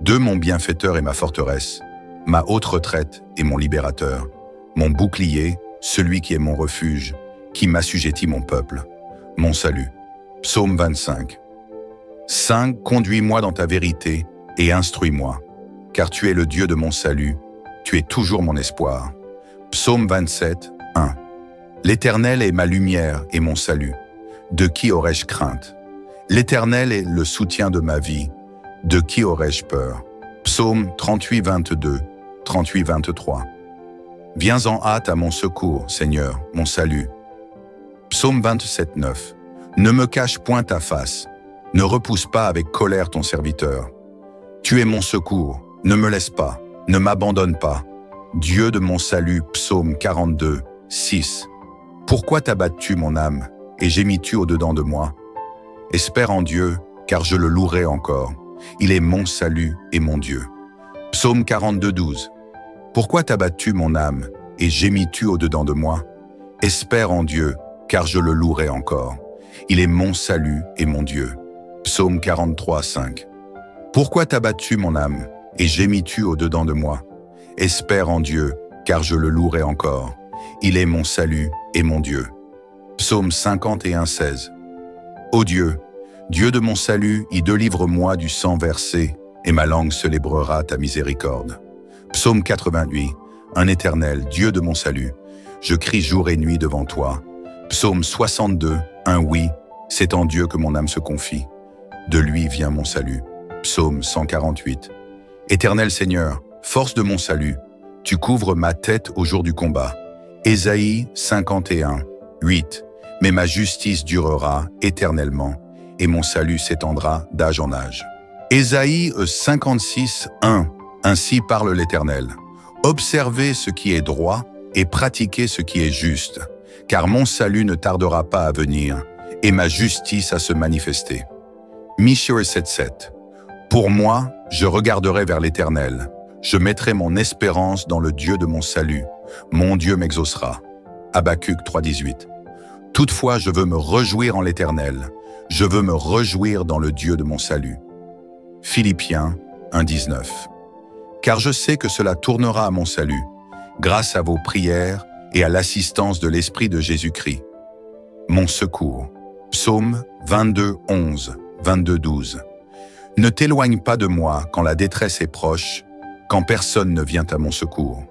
De mon bienfaiteur et ma forteresse, ma haute retraite et mon libérateur, mon bouclier, celui qui est mon refuge, qui m'assujettit mon peuple, mon salut. Psaume 25. 5. Conduis-moi dans ta vérité et instruis-moi, car tu es le Dieu de mon salut, tu es toujours mon espoir. Psaume 27, 1. L'Éternel est ma lumière et mon salut. De qui aurais-je crainte? L'Éternel est le soutien de ma vie. De qui aurais-je peur? Psaume 38, 22, 38, 23. Viens en hâte à mon secours, Seigneur, mon salut. Psaume 27, 9. Ne me cache point ta face. Ne repousse pas avec colère ton serviteur. Tu es mon secours, ne me laisse pas, ne m'abandonne pas. Dieu de mon salut, psaume 42, 6. Pourquoi t'abattes-tu mon âme, et gémis-tu au-dedans de moi? Espère en Dieu, car je le louerai encore. Il est mon salut et mon Dieu. Psaume 42, 12. Pourquoi t'abattes-tu mon âme, et gémis-tu au-dedans de moi? Espère en Dieu, car je le louerai encore. Il est mon salut et mon Dieu. Psaume 43, 5. Pourquoi t'abattes-tu mon âme, et gémis-tu au-dedans de moi? Espère en Dieu, car je le louerai encore. Il est mon salut et mon Dieu. Psaume 51, 16. Ô Dieu, Dieu de mon salut, y délivre-moi du sang versé, et ma langue célébrera ta miséricorde. Psaume 88. Un éternel, Dieu de mon salut, je crie jour et nuit devant toi. Psaume 62, 1. Oui, c'est en Dieu que mon âme se confie. De lui vient mon salut. Psaume 148. Éternel Seigneur, force de mon salut, tu couvres ma tête au jour du combat. Ésaïe 51, 8. Mais ma justice durera éternellement, et mon salut s'étendra d'âge en âge. Ésaïe 56, 1. Ainsi parle l'Éternel. Observez ce qui est droit et pratiquez ce qui est juste, car mon salut ne tardera pas à venir, et ma justice à se manifester. Michée 7:7. Pour moi, je regarderai vers l'Éternel. Je mettrai mon espérance dans le Dieu de mon salut. Mon Dieu m'exaucera. Habacuc 3:18. Toutefois, je veux me réjouir en l'Éternel. Je veux me réjouir dans le Dieu de mon salut. Philippiens 1:19. Car je sais que cela tournera à mon salut, grâce à vos prières et à l'assistance de l'Esprit de Jésus-Christ. Mon secours. Psaume 22, 11, 22, 12. Ne t'éloigne pas de moi quand la détresse est proche, quand personne ne vient à mon secours.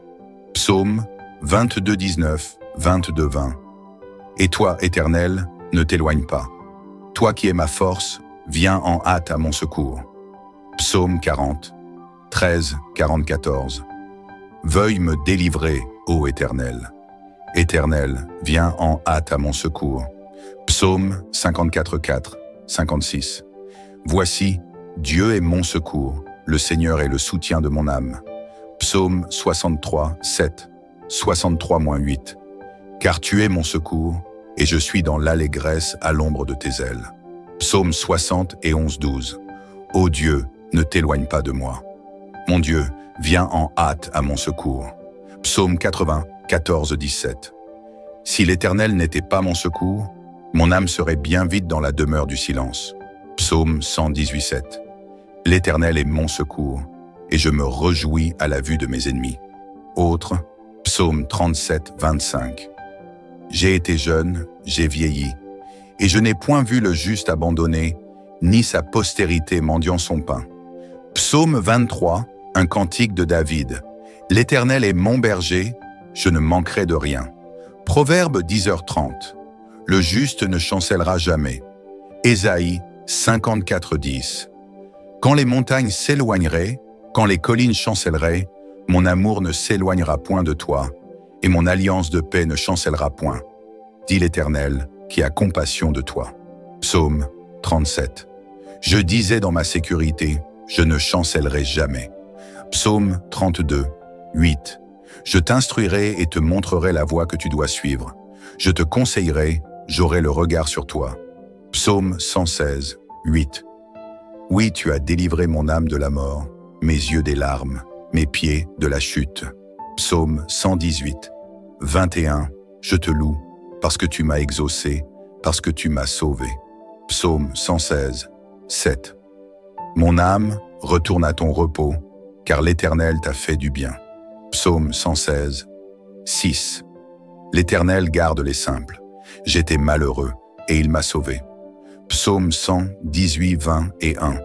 Psaume 22, 19, 22, 20. Et toi, Éternel, ne t'éloigne pas. Toi qui es ma force, viens en hâte à mon secours. Psaume 40, 13, 44. Veuille me délivrer, ô Éternel. Éternel, viens en hâte à mon secours. Psaume 54, 4, 56. Voici, Dieu est mon secours, le Seigneur est le soutien de mon âme. Psaume 63, 7, 63-8. Car tu es mon secours, et je suis dans l'allégresse à l'ombre de tes ailes. Psaume 60 et 11, 12. Ô Dieu, ne t'éloigne pas de moi. Mon Dieu, viens en hâte à mon secours. Psaume 80, 14, 17. Si l'Éternel n'était pas mon secours, mon âme serait bien vite dans la demeure du silence. Psaume 118, 7. L'Éternel est mon secours, et je me réjouis à la vue de mes ennemis. Autre, Psaume 37, 25. J'ai été jeune, j'ai vieilli, et je n'ai point vu le juste abandonné, ni sa postérité mendiant son pain. Psaume 23, un cantique de David. L'Éternel est mon berger, je ne manquerai de rien. Proverbe 10h30. Le juste ne chancellera jamais. Ésaïe 54, 10. Quand les montagnes s'éloigneraient, quand les collines chancelleraient, mon amour ne s'éloignera point de toi, et mon alliance de paix ne chancellera point, dit l'Éternel, qui a compassion de toi. Psaume 37. Je disais dans ma sécurité, je ne chancellerai jamais. Psaume 32, 8. Je t'instruirai et te montrerai la voie que tu dois suivre. Je te conseillerai, j'aurai le regard sur toi. Psaume 116, 8. Oui, tu as délivré mon âme de la mort, mes yeux des larmes, mes pieds de la chute. Psaume 118, 21. Je te loue, parce que tu m'as exaucé, parce que tu m'as sauvé. Psaume 116, 7. Mon âme, retourne à ton repos, car l'Éternel t'a fait du bien. Psaume 116, 6. L'Éternel garde les simples. J'étais malheureux, et il m'a sauvé. Psaume 118, 20 et 1.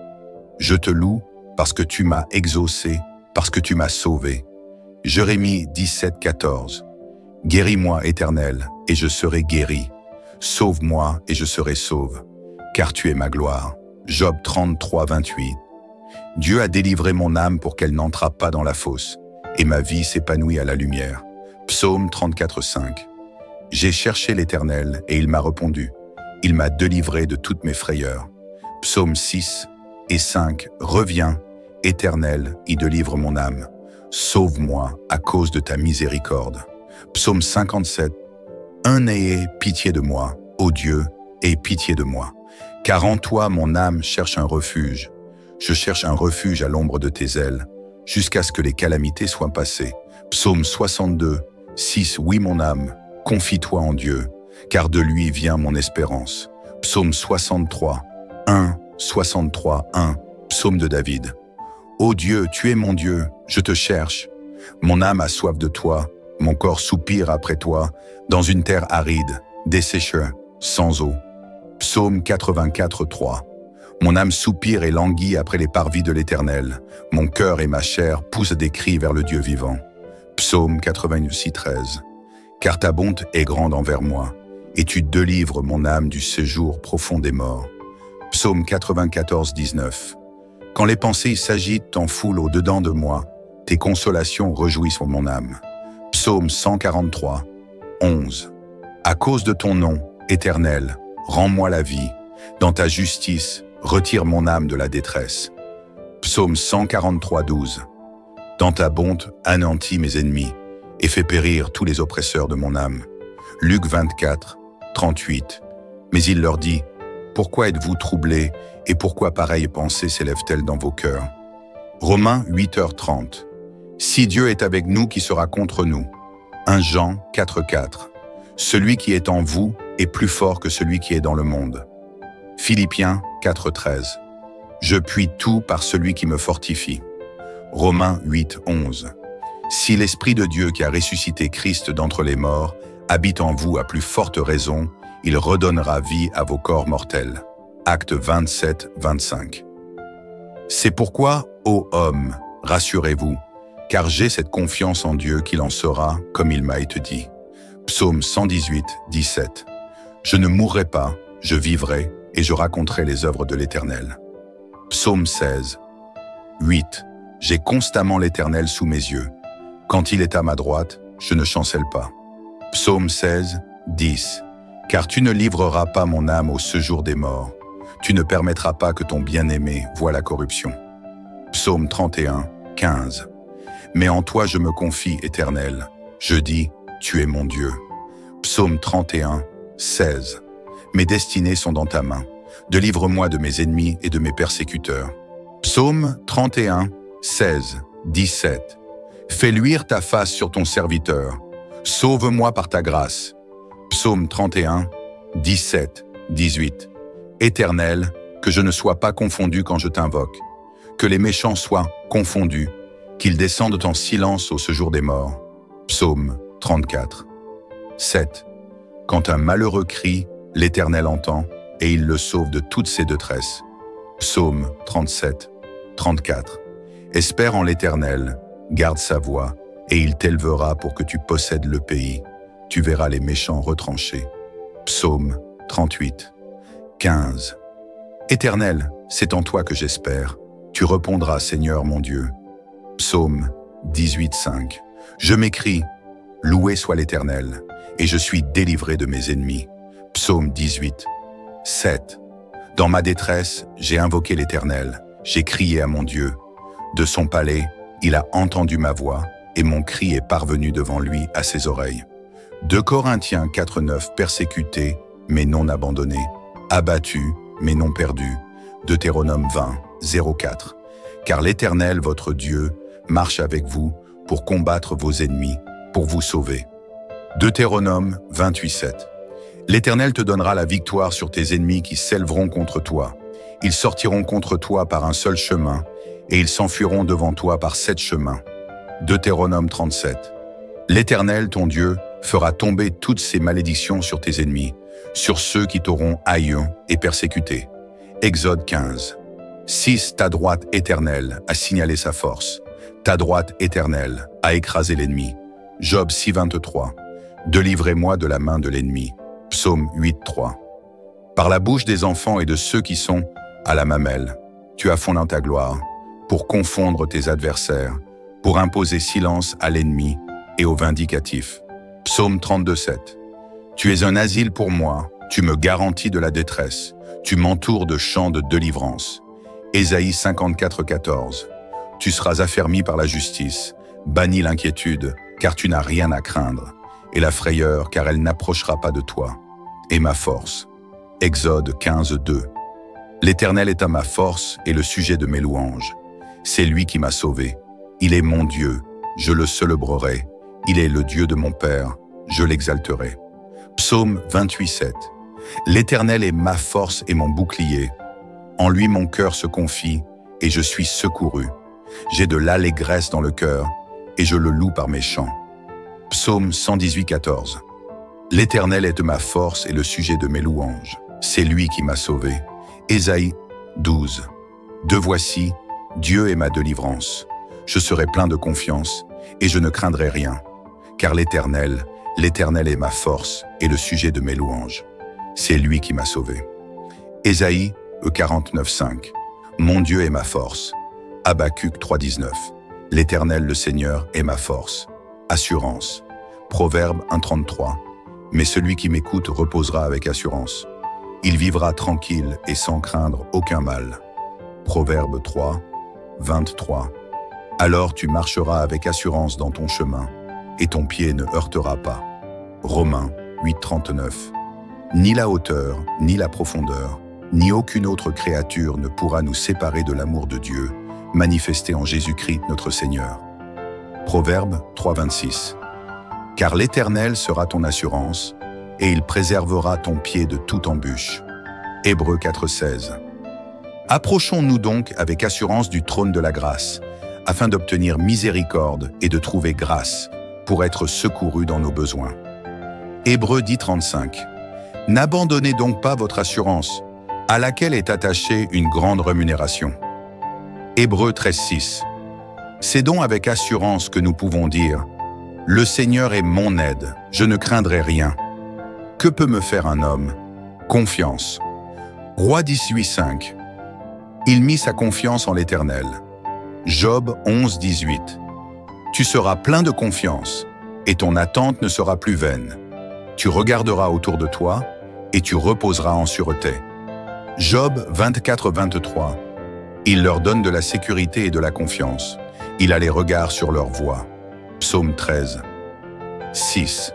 Je te loue, parce que tu m'as exaucé, parce que tu m'as sauvé. Jérémie 17, 14. Guéris-moi, Éternel, et je serai guéri. Sauve-moi, et je serai sauve, car tu es ma gloire. Job 33, 28. Dieu a délivré mon âme pour qu'elle n'entrât pas dans la fosse, et ma vie s'épanouit à la lumière. Psaume 34, 5. J'ai cherché l'Éternel, et il m'a répondu. Il m'a délivré de toutes mes frayeurs. Psaume 6 et 5. Reviens, Éternel, y délivre mon âme. Sauve-moi à cause de ta miséricorde. Psaume 57. Ayez pitié de moi, ô Dieu, aie pitié de moi. Car en toi mon âme cherche un refuge. Je cherche un refuge à l'ombre de tes ailes, jusqu'à ce que les calamités soient passées. Psaume 62, 6. Oui mon âme, confie-toi en Dieu, car de lui vient mon espérance. Psaume 63, 1. 63, 1. Psaume de David. Ô Dieu, tu es mon Dieu, je te cherche. Mon âme a soif de toi, mon corps soupire après toi, dans une terre aride, desséchée, sans eau. Psaume 84, 3. Mon âme soupire et languit après les parvis de l'Éternel. Mon cœur et ma chair poussent des cris vers le Dieu vivant. Psaume 86, 13. Car ta bonté est grande envers moi, et tu délivres mon âme du séjour profond des morts. Psaume 94, 19. Quand les pensées s'agitent en foule au-dedans de moi, tes consolations rejouissent mon âme. Psaume 143, 11. À cause de ton nom, Éternel, rends-moi la vie. Dans ta justice, retire mon âme de la détresse. Psaume 143, 12. Dans ta bonté, anéantis mes ennemis et fais périr tous les oppresseurs de mon âme. Luc 24, 38. Mais il leur dit, pourquoi êtes-vous troublés et pourquoi pareille pensée s'élève-t-elle dans vos cœurs? Romains 8h30. Si Dieu est avec nous, qui sera contre nous? 1 Jean 4,4. Celui qui est en vous est plus fort que celui qui est dans le monde. Philippiens 4,13. Je puis tout par celui qui me fortifie. Romains 8,11. Si l'Esprit de Dieu qui a ressuscité Christ d'entre les morts habite en vous à plus forte raison, il redonnera vie à vos corps mortels. Acte 27, 25. C'est pourquoi, ô hommes, rassurez-vous, car j'ai cette confiance en Dieu qu'il en sera comme il m'a été dit. Psaume 118, 17. Je ne mourrai pas, je vivrai et je raconterai les œuvres de l'Éternel. Psaume 16, 8. J'ai constamment l'Éternel sous mes yeux. Quand il est à ma droite, je ne chancelle pas. Psaume 16, 10. Car tu ne livreras pas mon âme au séjour des morts. Tu ne permettras pas que ton bien-aimé voie la corruption. Psaume 31, 15. Mais en toi je me confie, Éternel. Je dis, tu es mon Dieu. Psaume 31, 16. Mes destinées sont dans ta main. Délivre-moi de mes ennemis et de mes persécuteurs. Psaume 31, 16, 17. Fais luire ta face sur ton serviteur. Sauve-moi par ta grâce. Psaume 31, 17, 18. Éternel, que je ne sois pas confondu quand je t'invoque. Que les méchants soient confondus. Qu'ils descendent en silence au séjour des morts. Psaume 34, 7. Quand un malheureux crie, l'Éternel entend, et il le sauve de toutes ses détresses. Psaume 37, 34. Espère en l'Éternel, garde sa voie, et il t'élevera pour que tu possèdes le pays. Tu verras les méchants retranchés. Psaume 38, 15. Éternel, c'est en toi que j'espère. Tu répondras, Seigneur mon Dieu. Psaume 18, 5. Je m'écrie, loué soit l'Éternel, et je suis délivré de mes ennemis. Psaume 18, 7. Dans ma détresse, j'ai invoqué l'Éternel, j'ai crié à mon Dieu. De son palais, il a entendu ma voix, et mon cri est parvenu devant lui à ses oreilles. 2 Corinthiens 4, 9. Persécuté, mais non abandonné. Abattu, mais non perdu. Deutéronome 20, 04. Car l'Éternel, votre Dieu, marche avec vous pour combattre vos ennemis, pour vous sauver. Deutéronome 28, 7. L'Éternel te donnera la victoire sur tes ennemis qui s'élèveront contre toi. Ils sortiront contre toi par un seul chemin, et ils s'enfuiront devant toi par 7 chemins. Deutéronome 37. L'Éternel, ton Dieu, fera tomber toutes ces malédictions sur tes ennemis, sur ceux qui t'auront haï et persécuté. Exode 15. 6. Ta droite éternelle a signalé sa force. Ta droite éternelle a écrasé l'ennemi. Job 6, 23. Délivrez-moi de la main de l'ennemi. Psaume 8, 3. Par la bouche des enfants et de ceux qui sont à la mamelle, tu as fondé ta gloire, pour confondre tes adversaires, pour imposer silence à l'ennemi et aux vindicatifs. Psaume 32, 7. Tu es un asile pour moi, tu me garantis de la détresse, tu m'entoures de chants de délivrance. Ésaïe 54, 14. Tu seras affermi par la justice, Bannis l'inquiétude, car tu n'as rien à craindre, et la frayeur, car elle n'approchera pas de toi. Et ma force. Exode 15, 2. L'Éternel est à ma force et le sujet de mes louanges. C'est lui qui m'a sauvé. Il est mon Dieu, je le célébrerai. Il est le Dieu de mon Père, je l'exalterai. Psaume 28, 7. L'Éternel est ma force et mon bouclier. En lui mon cœur se confie, et je suis secouru. J'ai de l'allégresse dans le cœur, et je le loue par mes chants. Psaume 118, 14. L'Éternel est de ma force et le sujet de mes louanges. C'est lui qui m'a sauvé. Ésaïe 12. De voici, Dieu est ma délivrance. Je serai plein de confiance, et je ne craindrai rien. Car l'Éternel est ma force et le sujet de mes louanges. C'est lui qui m'a sauvé. Ésaïe 49, 5. Mon Dieu est ma force. Habacuc 3, 19. L'Éternel, le Seigneur, est ma force. Assurance. Proverbe 1, 33. Mais celui qui m'écoute reposera avec assurance. Il vivra tranquille et sans craindre aucun mal. Proverbe 3, 23. Alors tu marcheras avec assurance dans ton chemin, et ton pied ne heurtera pas. Romains 8, 39. Ni la hauteur, ni la profondeur, ni aucune autre créature ne pourra nous séparer de l'amour de Dieu, manifesté en Jésus-Christ notre Seigneur. Proverbe 3, 26. Car l'Éternel sera ton assurance, et il préservera ton pied de toute embûche. Hébreux 4, 16. Approchons-nous donc avec assurance du trône de la grâce, afin d'obtenir miséricorde et de trouver grâce, pour être secourus dans nos besoins. Hébreux 10, 35. N'abandonnez donc pas votre assurance, à laquelle est attachée une grande rémunération. Hébreux 13, 6. C'est donc avec assurance que nous pouvons dire « Le Seigneur est mon aide, je ne craindrai rien. Que peut me faire un homme? Confiance. » Roi 18, 5. Il mit sa confiance en l'Éternel. Job 11, 18. Tu seras plein de confiance, et ton attente ne sera plus vaine. Tu regarderas autour de toi, et tu reposeras en sûreté. Job 24, 23. Il leur donne de la sécurité et de la confiance. Il a les regards sur leur voie. Psaume 13. 6.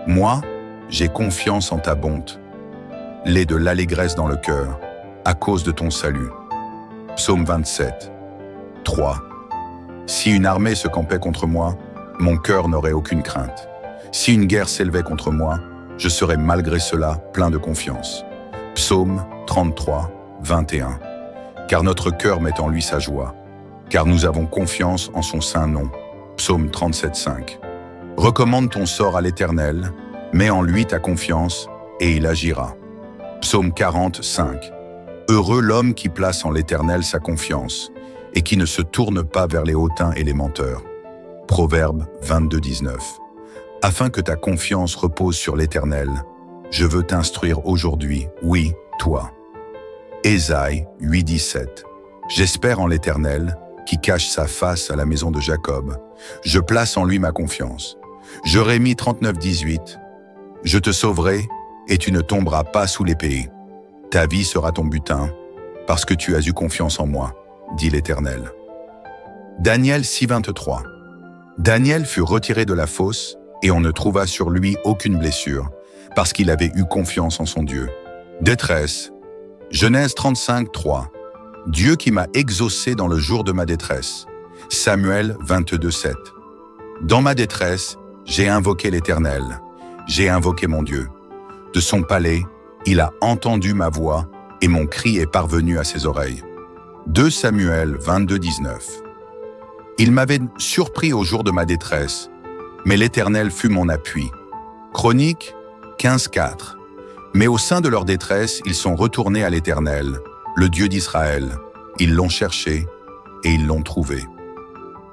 Moi, j'ai confiance en ta bonté. L'ai de l'allégresse dans le cœur, à cause de ton salut. Psaume 27. 3. Si une armée se campait contre moi, mon cœur n'aurait aucune crainte. Si une guerre s'élevait contre moi, je serais malgré cela plein de confiance. Psaume 33, 21. Car notre cœur met en lui sa joie, car nous avons confiance en son saint nom. Psaume 37, 5. Recommande ton sort à l'Éternel, mets en lui ta confiance, et il agira. Psaume 40, 5. Heureux l'homme qui place en l'Éternel sa confiance, et qui ne se tourne pas vers les hautains et les menteurs. Proverbe 22, 19. Afin que ta confiance repose sur l'Éternel, je veux t'instruire aujourd'hui, oui, toi. Ésaïe 8, 17. J'espère en l'Éternel, qui cache sa face à la maison de Jacob. Je place en lui ma confiance. Jérémie 39, 18. Je te sauverai, et tu ne tomberas pas sous l'épée. Ta vie sera ton butin, parce que tu as eu confiance en moi, dit l'Éternel. Daniel 6, 23. Daniel fut retiré de la fosse, et on ne trouva sur lui aucune blessure, parce qu'il avait eu confiance en son Dieu. Détresse. Genèse 35, 3. Dieu qui m'a exaucé dans le jour de ma détresse. Samuel 22, 7. Dans ma détresse, j'ai invoqué l'Éternel. J'ai invoqué mon Dieu. De son palais, il a entendu ma voix, et mon cri est parvenu à ses oreilles. 2 Samuel 22, 19. Il m'avait surpris au jour de ma détresse, mais l'Éternel fut mon appui. Chroniques 15, 4. Mais au sein de leur détresse, ils sont retournés à l'Éternel, le Dieu d'Israël. Ils l'ont cherché et ils l'ont trouvé.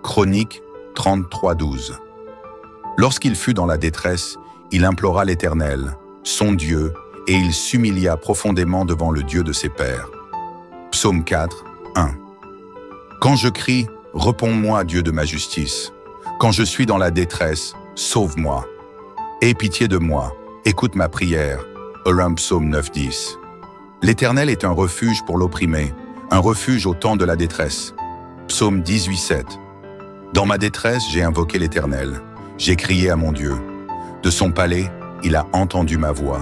Chroniques 33, 12. Lorsqu'il fut dans la détresse, il implora l'Éternel, son Dieu, et il s'humilia profondément devant le Dieu de ses pères. Psaume 4, 1. Quand je crie, réponds-moi, Dieu de ma justice. Quand je suis dans la détresse, sauve-moi. Aie pitié de moi, écoute ma prière. Urim Psaume 9, 10. L'Éternel est un refuge pour l'opprimé, un refuge au temps de la détresse. Psaume 18, 7. Dans ma détresse, j'ai invoqué l'Éternel. J'ai crié à mon Dieu. De son palais, il a entendu ma voix,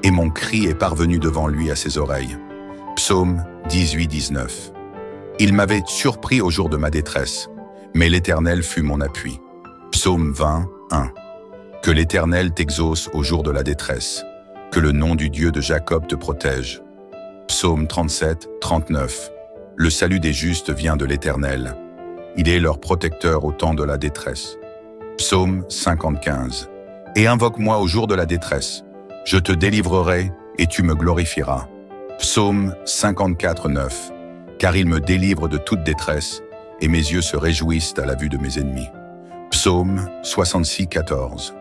et mon cri est parvenu devant lui à ses oreilles. Psaume 18-19. Il m'avait surpris au jour de ma détresse, mais l'Éternel fut mon appui. Psaume 20-1. Que l'Éternel t'exauce au jour de la détresse, que le nom du Dieu de Jacob te protège. Psaume 37-39. Le salut des justes vient de l'Éternel. Il est leur protecteur au temps de la détresse. Psaume 50-15. Et invoque-moi au jour de la détresse. Je te délivrerai et tu me glorifieras. Psaume 54-9. Car il me délivre de toute détresse et mes yeux se réjouissent à la vue de mes ennemis. Psaume 66-14.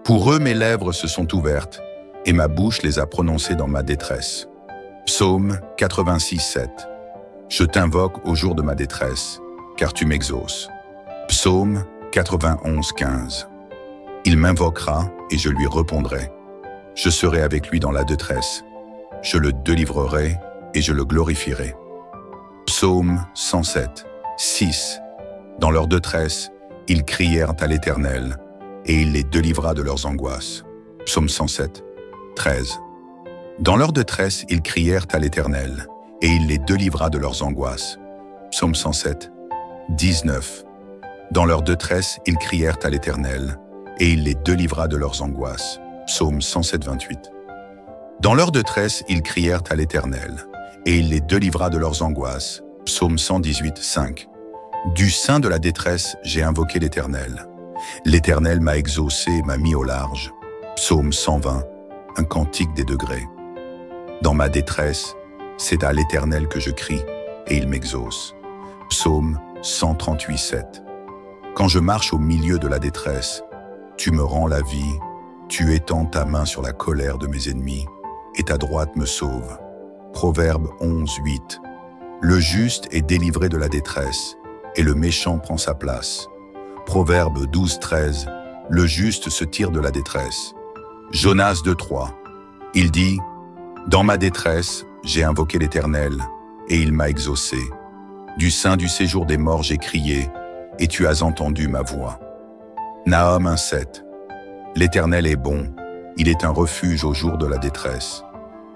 Pour eux mes lèvres se sont ouvertes et ma bouche les a prononcées dans ma détresse. Psaume 86-7. Je t'invoque au jour de ma détresse, car tu m'exauces. Psaume 91-15. Il m'invoquera et je lui répondrai. Je serai avec lui dans la détresse. Je le délivrerai et je le glorifierai. Psaume 107, 6. Dans leur détresse, ils crièrent à l'Éternel, et il les délivra de leurs angoisses. Psaume 107, 13. Dans leur détresse, ils crièrent à l'Éternel, et il les délivra de leurs angoisses. Psaume 107, 19. Dans leur détresse, ils crièrent à l'Éternel, et il les délivra de leurs angoisses. Psaume 107, 28. Dans leur détresse, ils crièrent à l'Éternel, et il les délivra de leurs angoisses. Psaume 118, 5. Du sein de la détresse, j'ai invoqué l'Éternel. L'Éternel m'a exaucé et m'a mis au large. Psaume 120, un cantique des degrés. Dans ma détresse, c'est à l'Éternel que je crie, et il m'exauce. Psaume 138, 7. Quand je marche au milieu de la détresse, tu me rends la vie, tu étends ta main sur la colère de mes ennemis, et ta droite me sauve. Proverbe 11, 8. Le juste est délivré de la détresse, et le méchant prend sa place. Proverbe 12, 13. Le juste se tire de la détresse. Jonas 2, 3. Il dit, « Dans ma détresse, j'ai invoqué l'Éternel, et il m'a exaucé. Du sein du séjour des morts j'ai crié, et tu as entendu ma voix. » Nahum 1, 7. L'Éternel est bon, il est un refuge au jour de la détresse.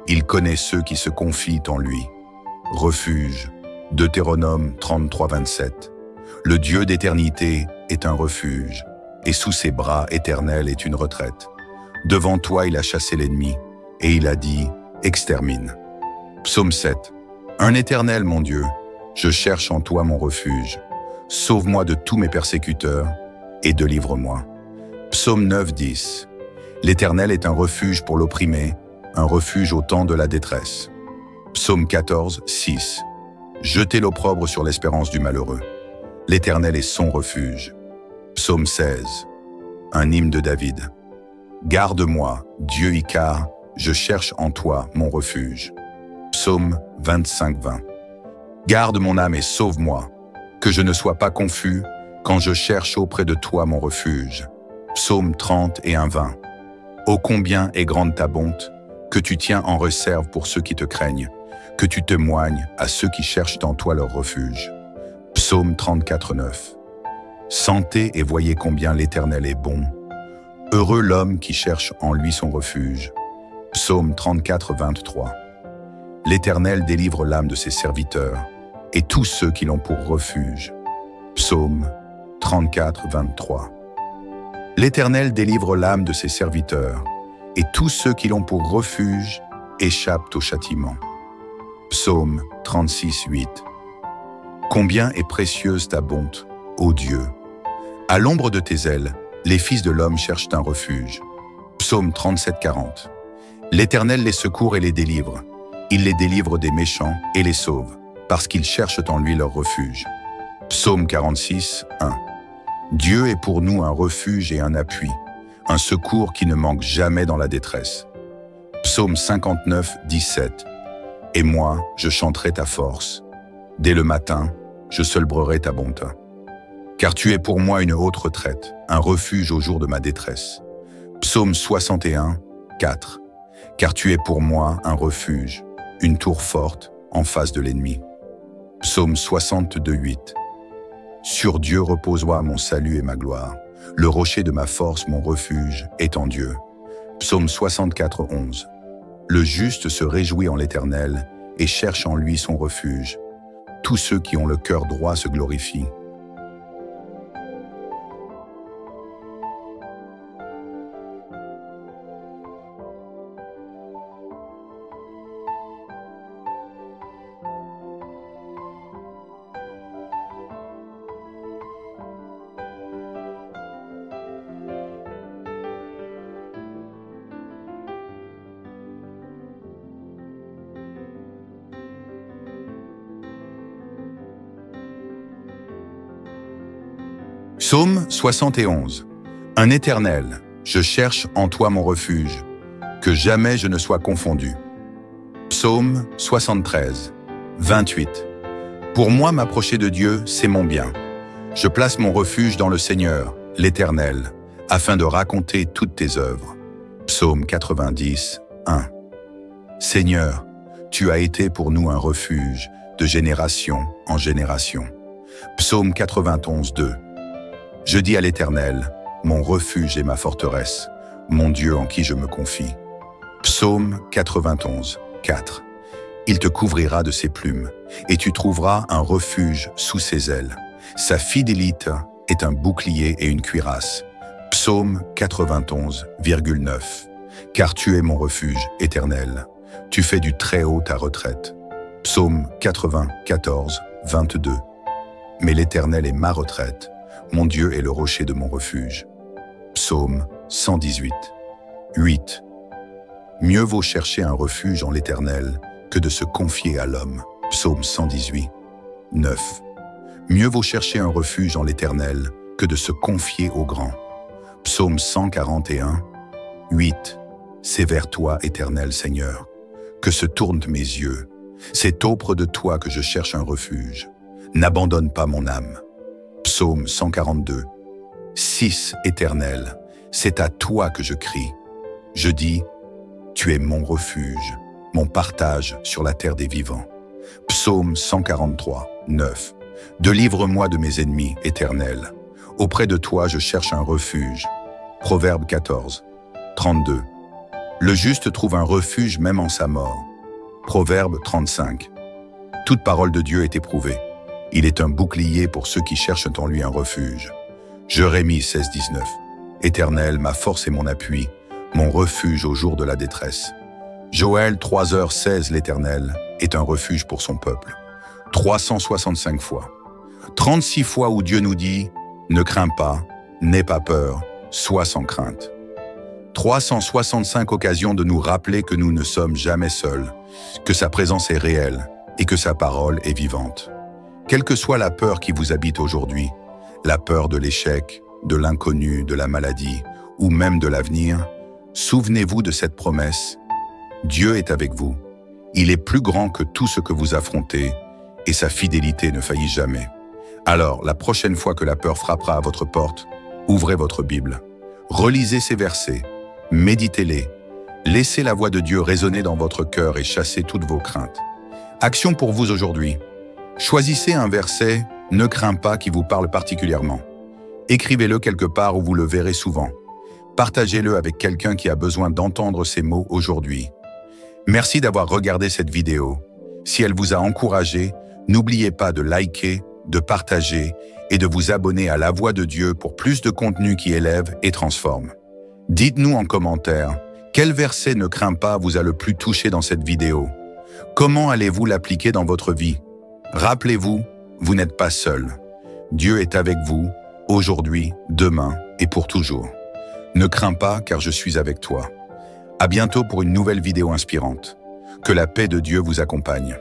Il connaît ceux qui se confient en lui. Refuge. Deutéronome 33, 27. Le Dieu d'éternité est un refuge, et sous ses bras éternels est une retraite. Devant toi il a chassé l'ennemi, et il a dit, extermine. Psaume 7. Un Éternel, mon Dieu, je cherche en toi mon refuge. Sauve-moi de tous mes persécuteurs, et délivre-moi. Psaume 9, 10. L'Éternel est un refuge pour l'opprimé, un refuge au temps de la détresse. Psaume 14, 6. Jetez l'opprobre sur l'espérance du malheureux. L'Éternel est son refuge. Psaume 16. Un hymne de David. Garde-moi, Dieu Icare, je cherche en toi mon refuge. Psaume 25, 20. Garde mon âme et sauve-moi, que je ne sois pas confus quand je cherche auprès de toi mon refuge. Psaume 30 et 1, 20. Ô combien est grande ta bonté, que tu tiens en réserve pour ceux qui te craignent, que tu témoignes à ceux qui cherchent en toi leur refuge. Psaume 34, 9. Sentez et voyez combien l'Éternel est bon. Heureux l'homme qui cherche en lui son refuge. Psaume 34, 23. L'Éternel délivre l'âme de ses serviteurs, et tous ceux qui l'ont pour refuge. Psaume 34, 23. L'Éternel délivre l'âme de ses serviteurs, et tous ceux qui l'ont pour refuge échappent au châtiment. Psaume 36, 8. Combien est précieuse ta bonté, ô Dieu! À l'ombre de tes ailes, les fils de l'homme cherchent un refuge. Psaume 37, 40. L'Éternel les secourt et les délivre. Il les délivre des méchants et les sauve, parce qu'ils cherchent en lui leur refuge. Psaume 46, 1. Dieu est pour nous un refuge et un appui, un secours qui ne manque jamais dans la détresse. Psaume 59, 17. Et moi, je chanterai ta force. Dès le matin, je célébrerai ta bonté. Car tu es pour moi une haute retraite, un refuge au jour de ma détresse. Psaume 61, 4. Car tu es pour moi un refuge, une tour forte en face de l'ennemi. Psaume 62, 8. Sur Dieu reposera mon salut et ma gloire. Le rocher de ma force, mon refuge, est en Dieu. Psaume 64, 11. Le juste se réjouit en l'Éternel et cherche en lui son refuge. Tous ceux qui ont le cœur droit se glorifient. Psaume 71. Un Éternel, je cherche en toi mon refuge, que jamais je ne sois confondu. Psaume 73. 28. Pour moi, m'approcher de Dieu, c'est mon bien. Je place mon refuge dans le Seigneur, l'Éternel, afin de raconter toutes tes œuvres. Psaume 90. 1. Seigneur, tu as été pour nous un refuge de génération en génération. Psaume 91. 2. Je dis à l'Éternel, mon refuge et ma forteresse, mon Dieu en qui je me confie. Psaume 91, 4. Il te couvrira de ses plumes, et tu trouveras un refuge sous ses ailes. Sa fidélité est un bouclier et une cuirasse. Psaume 91,9. Car tu es mon refuge éternel. Tu fais du Très-Haut ta retraite. Psaume 94, 22. Mais l'Éternel est ma retraite. Mon Dieu est le rocher de mon refuge. Psaume 118, 8. Mieux vaut chercher un refuge en l'Éternel que de se confier à l'homme. Psaume 118, 9. Mieux vaut chercher un refuge en l'Éternel que de se confier au grand. Psaume 141, 8. C'est vers toi, Éternel Seigneur, que se tournent mes yeux. C'est auprès de toi que je cherche un refuge. N'abandonne pas mon âme. Psaume 142. 6. Éternel, c'est à toi que je crie. Je dis, tu es mon refuge, mon partage sur la terre des vivants. Psaume 143. 9. Délivre-moi de mes ennemis, Éternel. Auprès de toi, je cherche un refuge. Proverbe 14. 32. Le juste trouve un refuge même en sa mort. Proverbe 35. Toute parole de Dieu est éprouvée. Il est un bouclier pour ceux qui cherchent en lui un refuge. Jérémie 16, 19. Éternel, ma force et mon appui, mon refuge au jour de la détresse. Joël 3h16, l'Éternel est un refuge pour son peuple. 365 fois. 36 fois où Dieu nous dit « Ne crains pas, n'aie pas peur, sois sans crainte ». 365 occasions de nous rappeler que nous ne sommes jamais seuls, que sa présence est réelle et que sa parole est vivante. Quelle que soit la peur qui vous habite aujourd'hui, la peur de l'échec, de l'inconnu, de la maladie ou même de l'avenir, souvenez-vous de cette promesse. Dieu est avec vous. Il est plus grand que tout ce que vous affrontez et sa fidélité ne faillit jamais. Alors, la prochaine fois que la peur frappera à votre porte, ouvrez votre Bible, relisez ces versets, méditez-les, laissez la voix de Dieu résonner dans votre cœur et chassez toutes vos craintes. Action pour vous aujourd'hui. Choisissez un verset « Ne crains pas » qui vous parle particulièrement. Écrivez-le quelque part où vous le verrez souvent. Partagez-le avec quelqu'un qui a besoin d'entendre ces mots aujourd'hui. Merci d'avoir regardé cette vidéo. Si elle vous a encouragé, n'oubliez pas de liker, de partager et de vous abonner à La Voix de Dieu pour plus de contenu qui élève et transforme. Dites-nous en commentaire, quel verset ne craint pas vous a le plus touché dans cette vidéo? Comment allez-vous l'appliquer dans votre vie? Rappelez-vous, vous n'êtes pas seul. Dieu est avec vous, aujourd'hui, demain et pour toujours. Ne crains pas car je suis avec toi. À bientôt pour une nouvelle vidéo inspirante. Que la paix de Dieu vous accompagne.